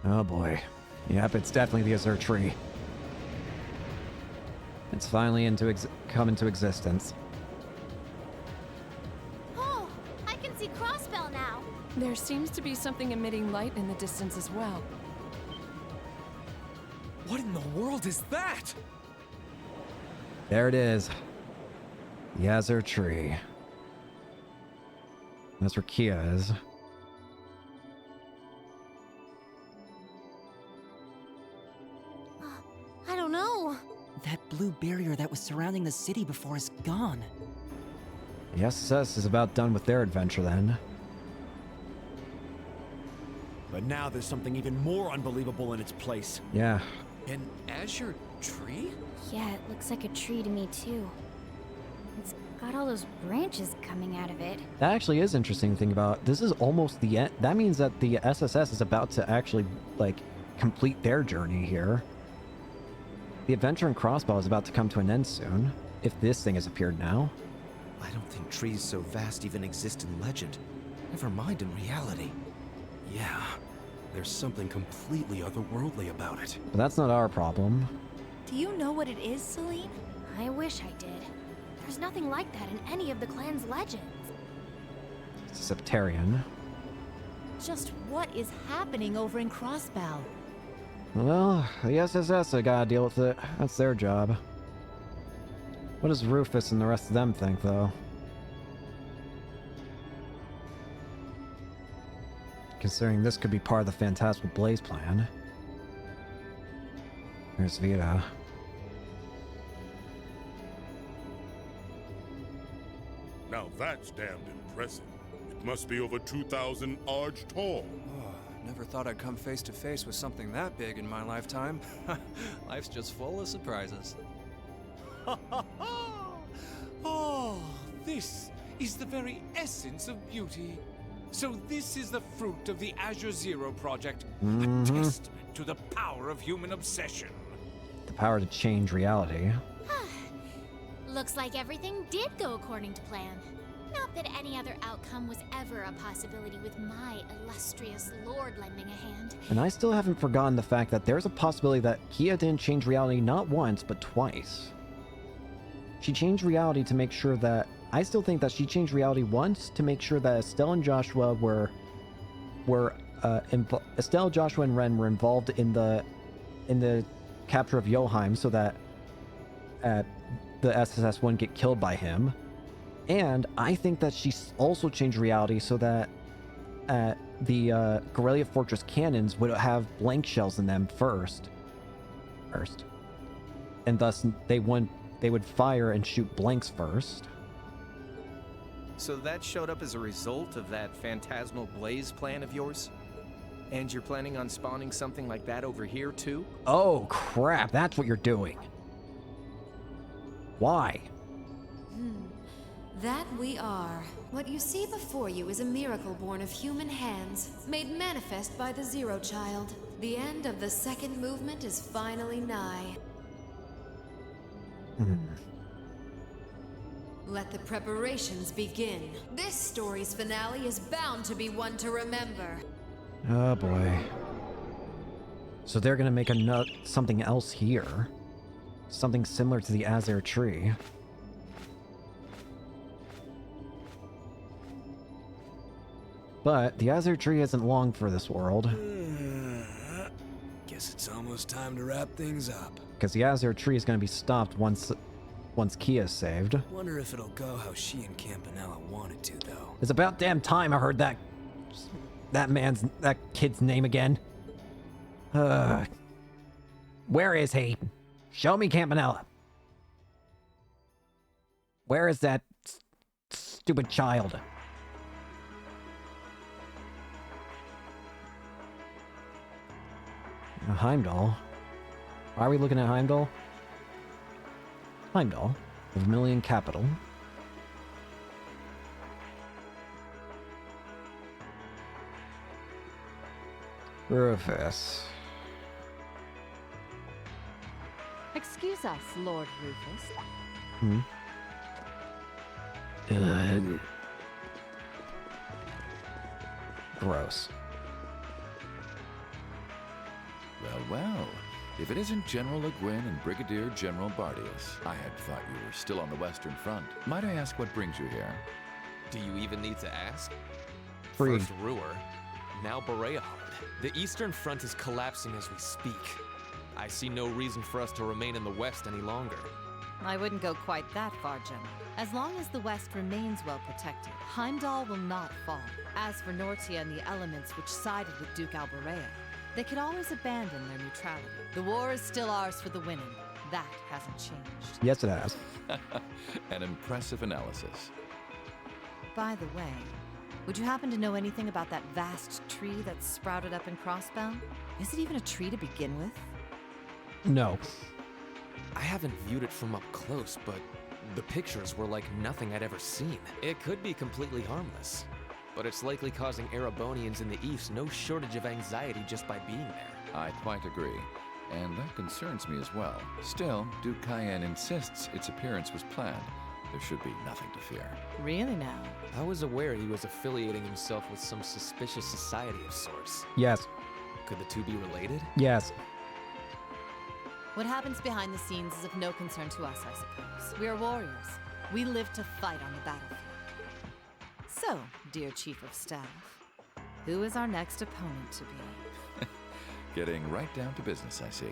Oh boy. Yep, it's definitely the Azure Tree. It's finally come into existence. Oh, I can see Crossbell now. There seems to be something emitting light in the distance as well. What in the world is that? There it is. The Azure Tree. That's where Kia is. I don't know. That blue barrier that was surrounding the city before is gone. The SSS is about done with their adventure then. But now there's something even more unbelievable in its place. Yeah. An Azure Tree? Yeah, it looks like a tree to me too. It's got all those branches coming out of it. That actually is interesting to think about. This is almost the end. That means that the SSS is about to actually, like, complete their journey here. The adventure in Crossbow is about to come to an end soon, if this thing has appeared now. I don't think trees so vast even exist in legend. Never mind in reality. Yeah, there's something completely otherworldly about it. But that's not our problem. Do you know what it is, Celine? I wish I did. There's nothing like that in any of the clan's legends. It's Septarian. Just what is happening over in Crossbell? Well, the SSS have gotta deal with it. That's their job. What does Rufus and the rest of them think, though? Considering this could be part of the Phantasmal Blaze plan. Here's Vita. Now that's damned impressive. It must be over 2,000 arch tall. Never thought I'd come face to face with something that big in my lifetime. Life's just full of surprises. Oh, this is the very essence of beauty. So this is the fruit of the Azure Zero project, a testament to the power of human obsession. The power to change reality. Looks like everything did go according to plan. Not that any other outcome was ever a possibility with my illustrious lord lending a hand. And I still haven't forgotten the fact that there's a possibility that Kia didn't change reality not once, but twice. She changed reality to make sure that... I still think that she changed reality once to make sure that Estelle and Joshua Estelle, Joshua, and Ren were involved in the capture of Joheim so that the SSS wouldn't get killed by him. And I think that she also changed reality so that the Corellia Fortress cannons would have blank shells in them first. And thus they would fire and shoot blanks first. So that showed up as a result of that phantasmal blaze plan of yours? And you're planning on spawning something like that over here too? Oh crap, that's what you're doing. Why? That we are. What you see before you is a miracle born of human hands, made manifest by the Zero Child. The end of the second movement is finally nigh. Let the preparations begin. This story's finale is bound to be one to remember. Oh boy. So they're gonna make something else here. Something similar to the Azure tree. But the Azure tree isn't long for this world. Guess it's almost time to wrap things up. Because the Azure tree is going to be stopped once Kia's saved. Wonder if it'll go how she and Campanella wanted to, though. It's about damn time I heard that kid's name again. Where is he? Show me Campanella. Where is that stupid child? Heimdall. Why are we looking at Heimdall? Heimdall, the Vermilion capital. Rufus. Excuse us, Lord Rufus. Gross. Well. If it isn't General Le Guin and Brigadier General Bardius, I had thought you were still on the Western Front. Might I ask what brings you here? Do you even need to ask? Free. First Ruhr, now Berea. The Eastern Front is collapsing as we speak. I see no reason for us to remain in the West any longer. I wouldn't go quite that far, General. As long as the West remains well protected, Heimdall will not fall. As for Nortia and the elements which sided with Duke Alberea, they could always abandon their neutrality. The war is still ours for the winning. That hasn't changed. Yes, it has. An impressive analysis. By the way, would you happen to know anything about that vast tree that's sprouted up in Crossbound? Is it even a tree to begin with? No. I haven't viewed it from up close, but the pictures were like nothing I'd ever seen. It could be completely harmless, but it's likely causing Erebonians in the East no shortage of anxiety just by being there. I quite agree, and that concerns me as well. Still, Duke Cayenne insists its appearance was planned. There should be nothing to fear. Really now? I was aware he was affiliating himself with some suspicious society of sorts. Yes. Could the two be related? Yes. What happens behind the scenes is of no concern to us, I suppose. We are warriors. We live to fight on the battlefield. So, dear Chief of Staff, who is our next opponent to be? Getting right down to business, I see.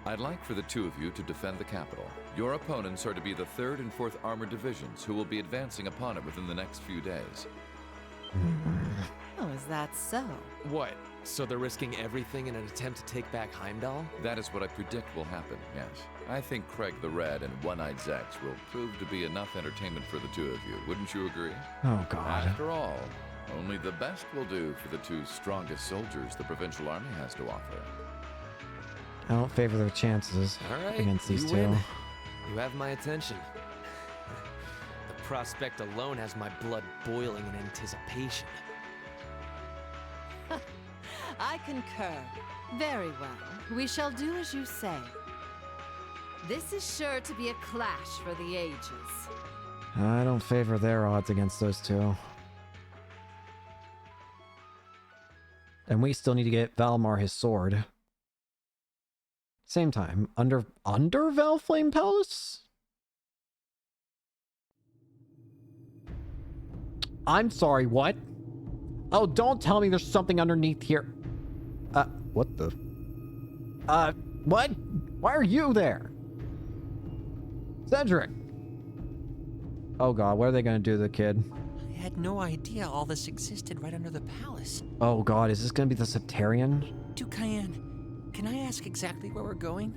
I'd like for the two of you to defend the capital. Your opponents are to be the 3rd and 4th Armored Divisions, who will be advancing upon it within the next few days. Oh, is that so? What? So they're risking everything in an attempt to take back Heimdall? That is what I predict will happen, yes. I think Craig the Red and One-Eyed Zex will prove to be enough entertainment for the two of you. Wouldn't you agree? Oh, God. After all, only the best will do for the two strongest soldiers the Provincial Army has to offer. I don't favor their chances against these two. Win. You have my attention. The prospect alone has my blood boiling in anticipation. I concur. Very well. We shall do as you say. This is sure to be a clash for the ages. I don't favor their odds against those two. And we still need to get Valmar his sword. Same time, under Valflame Palace? I'm sorry, what? Oh, don't tell me there's something underneath here. What the? What? Why are you there? Cedric! Oh god, what are they gonna do to the kid? I had no idea all this existed right under the palace. Oh god, is this gonna be the Septarian? Dukayan, can I ask exactly where we're going?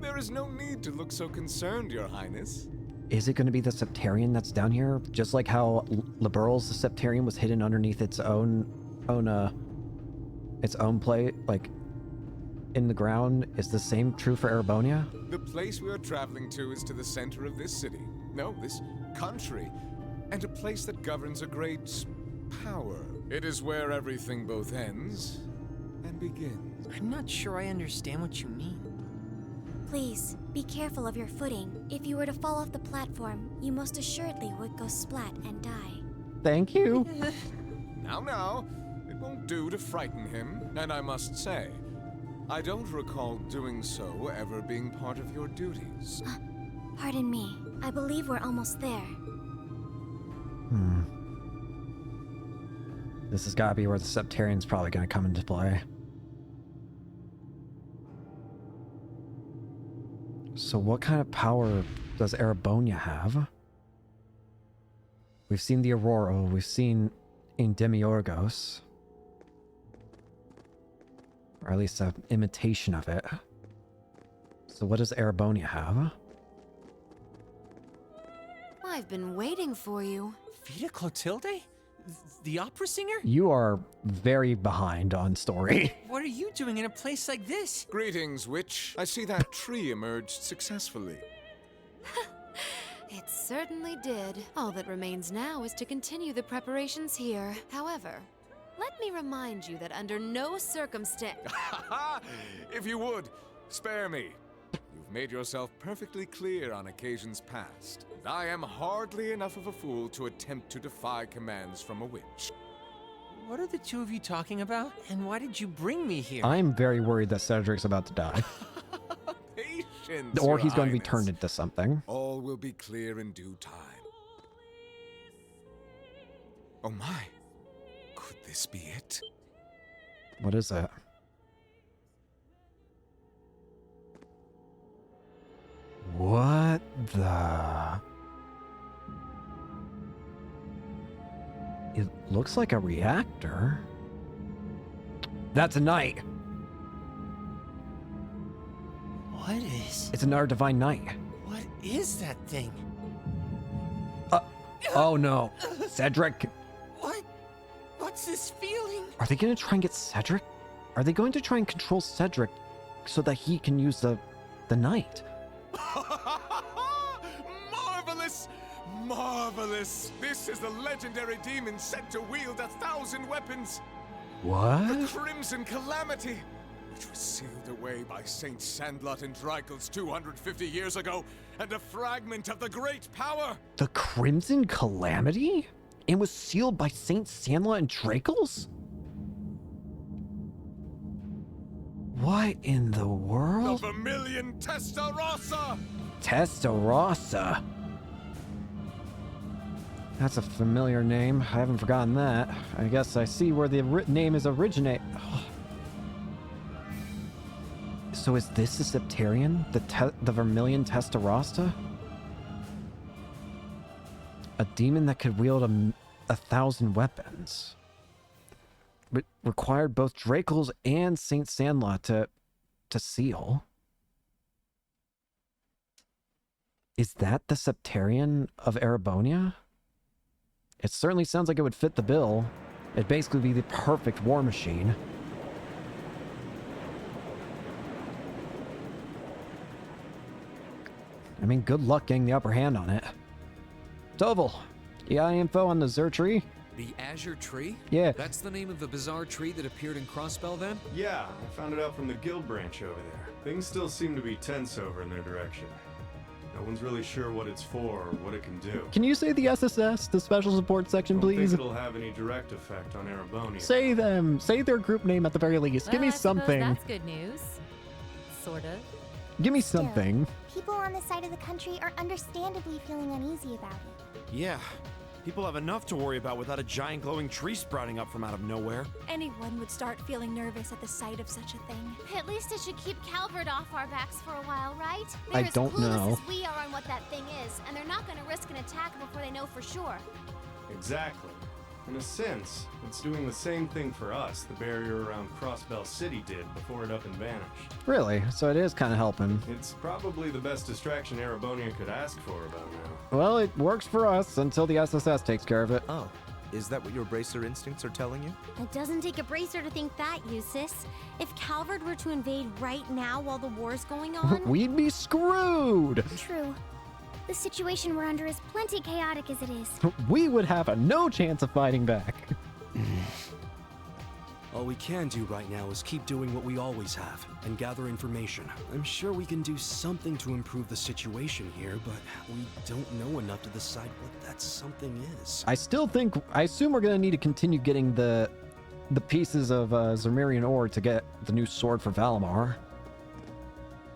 There is no need to look so concerned, Your Highness. Is it gonna be the Septarian that's down here? Just like how Liberal's the Septarian was hidden underneath its own plate, like in the ground. Is the same true for Erebonia? The place we are traveling to is to the center of this city. No, this country. And a place that governs a great power. It is where everything both ends and begins. I'm not sure I understand what you mean. Please, be careful of your footing. If you were to fall off the platform, you most assuredly would go splat and die. Thank you. Now, it won't do to frighten him, and I must say, I don't recall doing so ever being part of your duties. Pardon me. I believe we're almost there. This has gotta be where the Septarian's probably gonna come into play. So what kind of power does Erebonia have? We've seen the Aurora, we've seen in Demiurgos. Or at least an imitation of it. So what does Erebonia have? I've been waiting for you. Vita Clotilde? The opera singer? You are very behind on story. What are you doing in a place like this? Greetings, witch. I see that tree emerged successfully. It certainly did. All that remains now is to continue the preparations here. However, let me remind you that under no circumstance... If you would, spare me. You've made yourself perfectly clear on occasions past. And I am hardly enough of a fool to attempt to defy commands from a witch. What are the two of you talking about? And why did you bring me here? I'm very worried that Cedric's about to die. Patience, Or Your he's going to be Highness. turned into something. All will be clear in due time. Oh my. Could this be it? What is it? What the... It looks like a reactor. That's a knight. What is? It's another divine knight. What is that thing? Oh no. Cedric. What? What's this feeling? Are they going to try and get Cedric? Are they going to try and control Cedric so that he can use the knight? Marvelous! Marvelous! This is the legendary demon said to wield 1,000 weapons. What? The Crimson Calamity, which was sealed away by Saint Sandlot and Drykel's 250 years ago, and a fragment of the great power. The Crimson Calamity? It was sealed by Saint Sandlot and Drakels? What in the world? The Vermilion Testarossa! Testarossa. That's a familiar name. I haven't forgotten that. I guess I see where the name is originate. So is this the Septarian? The Vermilion Testarossa? A demon that could wield 1,000 weapons. Required both Drakels and Saint Sandlot to seal. Is that the Septarian of Erebonia? It certainly sounds like it would fit the bill. It'd basically be the perfect war machine. I mean, good luck getting the upper hand on it. Doval, you got any info on the Zer tree? The Azure Tree? Yeah. That's the name of the bizarre tree that appeared in Crossbell then? Yeah, I found it out from the guild branch over there. Things still seem to be tense over in their direction. No one's really sure what it's for or what it can do. Can you say the SSS, the Special Support Section, Don't please? think it'll have any direct effect on Erebonia. Say them. Say their group name at the very least. Give me I suppose something. That's good news. Sort of. Give me something. People on this side of the country are understandably feeling uneasy about it. Yeah, People have enough to worry about without a giant glowing tree sprouting up from out of nowhere. Anyone would start feeling nervous at the sight of such a thing. At least it should keep Calvert off our backs for a while, right? I They're don't as clueless know. as we are on what that thing is, and they're not going to risk an attack before they know for sure. Exactly. In a sense, it's doing the same thing for us the barrier around Crossbell City did before it up and vanished. Really? So it is kind of helping. It's probably the best distraction Erebonia could ask for about now. Well, it works for us until the SSS takes care of it. Oh, is that what your bracer instincts are telling you? It doesn't take a bracer to think that, Eustace. If Calvert were to invade right now while the war's going on... We'd be screwed! True. The situation we're under is plenty chaotic as it is. We would have no chance of fighting back. All we can do right now is keep doing what we always have and gather information. I'm sure we can do something to improve the situation here, but we don't know enough to decide what that something is. I assume we're gonna need to continue getting the pieces of Zermirian ore to get the new sword for Valimar.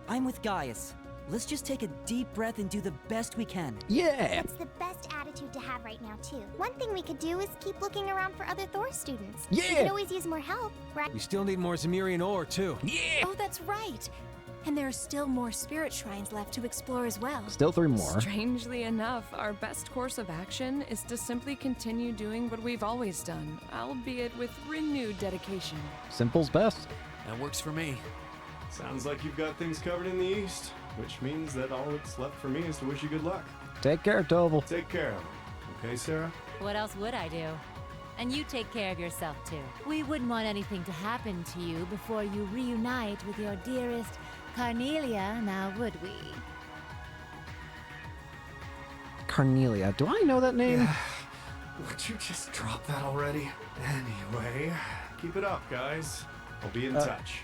I'm with Gaius. Let's just take a deep breath and do the best we can. Yeah! It's the best attitude to have right now, too. One thing we could do is keep looking around for other Thor students. Yeah! We could always use more help, right? We still need more Zemirian ore, too. Yeah! Oh, that's right. And there are still more spirit shrines left to explore as well. Still 3 more. Strangely enough, our best course of action is to simply continue doing what we've always done, albeit with renewed dedication. Simple's best. That works for me. Sounds like you've got things covered in the east, which means that all that's left for me is to wish you good luck. Take care, Toval. Take care of him. Okay, Sarah? What else would I do? And you take care of yourself, too. We wouldn't want anything to happen to you before you reunite with your dearest Carnelia, now would we? Carnelia. Do I know that name? Would you just drop that already? Anyway, keep it up, guys. I'll be in touch.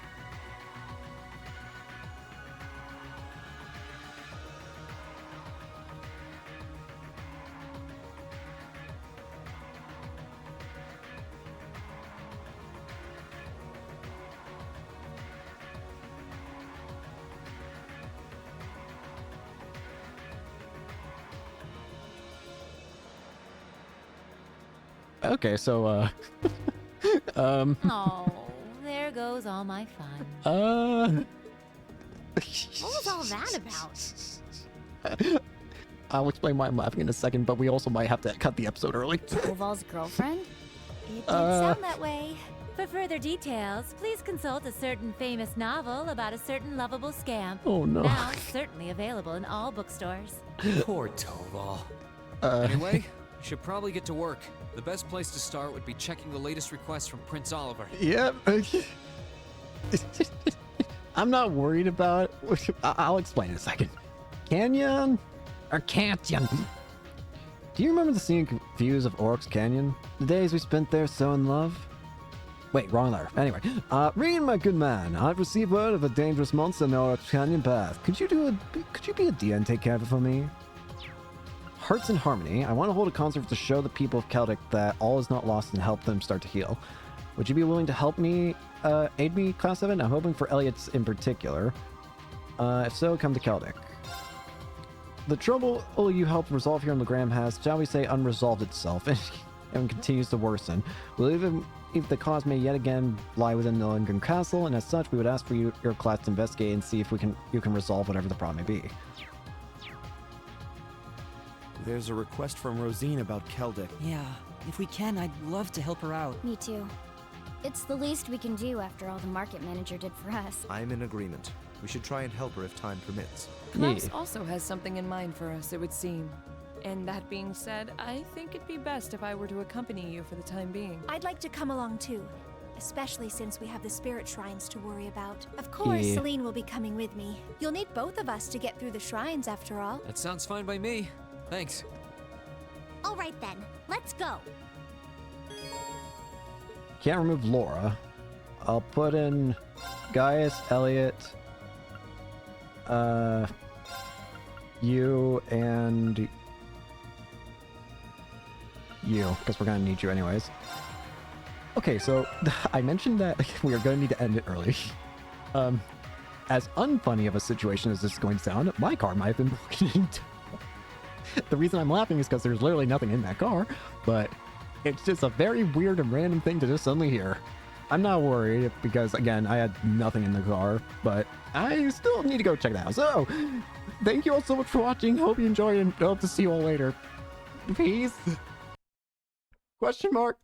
Okay, so, Oh, there goes all my fun. What was all that about? I'll explain why I'm laughing in a second, but we also might have to cut the episode early. Toval's girlfriend? It did sound that way. For further details, please consult a certain famous novel about a certain lovable scamp. Oh, no. Now certainly available in all bookstores. Poor Toval. Anyway, we should probably get to work. The best place to start would be checking the latest requests from Prince Oliver. Yep. I'm not worried about it. I'll explain in a second. Canyon? Or Canyon? Do you remember the scenic views of Oryx Canyon? The days we spent there so in love? Wait, wrong letter. Anyway, read, my good man. I've received word of a dangerous monster in the Oryx Canyon path. Could you be a dear and take care of it for me? Hearts in Harmony. I want to hold a concert to show the people of Celtic that all is not lost and help them start to heal. Would you be willing to help me, aid me, Class 7? I'm hoping for Elliot's in particular. If so, come to Celtic. The trouble you helped resolve here in Legram has, shall we say, unresolved itself and continues to worsen. Well, even if the cause may yet again lie within the Lindgren Castle, and as such, we would ask for your class to investigate and see if you can resolve whatever the problem may be. There's a request from Rosine about Celtic. Yeah, if we can, I'd love to help her out. Me too. It's the least we can do after all the market manager did for us. I'm in agreement. We should try and help her if time permits. Klaus also has something in mind for us, it would seem. And that being said, I think it'd be best if I were to accompany you for the time being. I'd like to come along too, especially since we have the spirit shrines to worry about. Of course, Yeah. Celine will be coming with me. You'll need both of us to get through the shrines after all. That sounds fine by me. Thanks. All right then, let's go. Can't remove Laura. I'll put in Gaius, Elliot, you, and you, because we're gonna need you anyways. Okay, so I mentioned that we are gonna need to end it early. As unfunny of a situation as this is going to sound, my car might have been broken into. The reason I'm laughing is because there's literally nothing in that car, but it's just a very weird and random thing to just suddenly hear. I'm not worried because, again, I had nothing in the car, but I still need to go check that out. So, thank you all so much for watching. Hope you enjoyed and hope to see you all later. Peace. Question mark.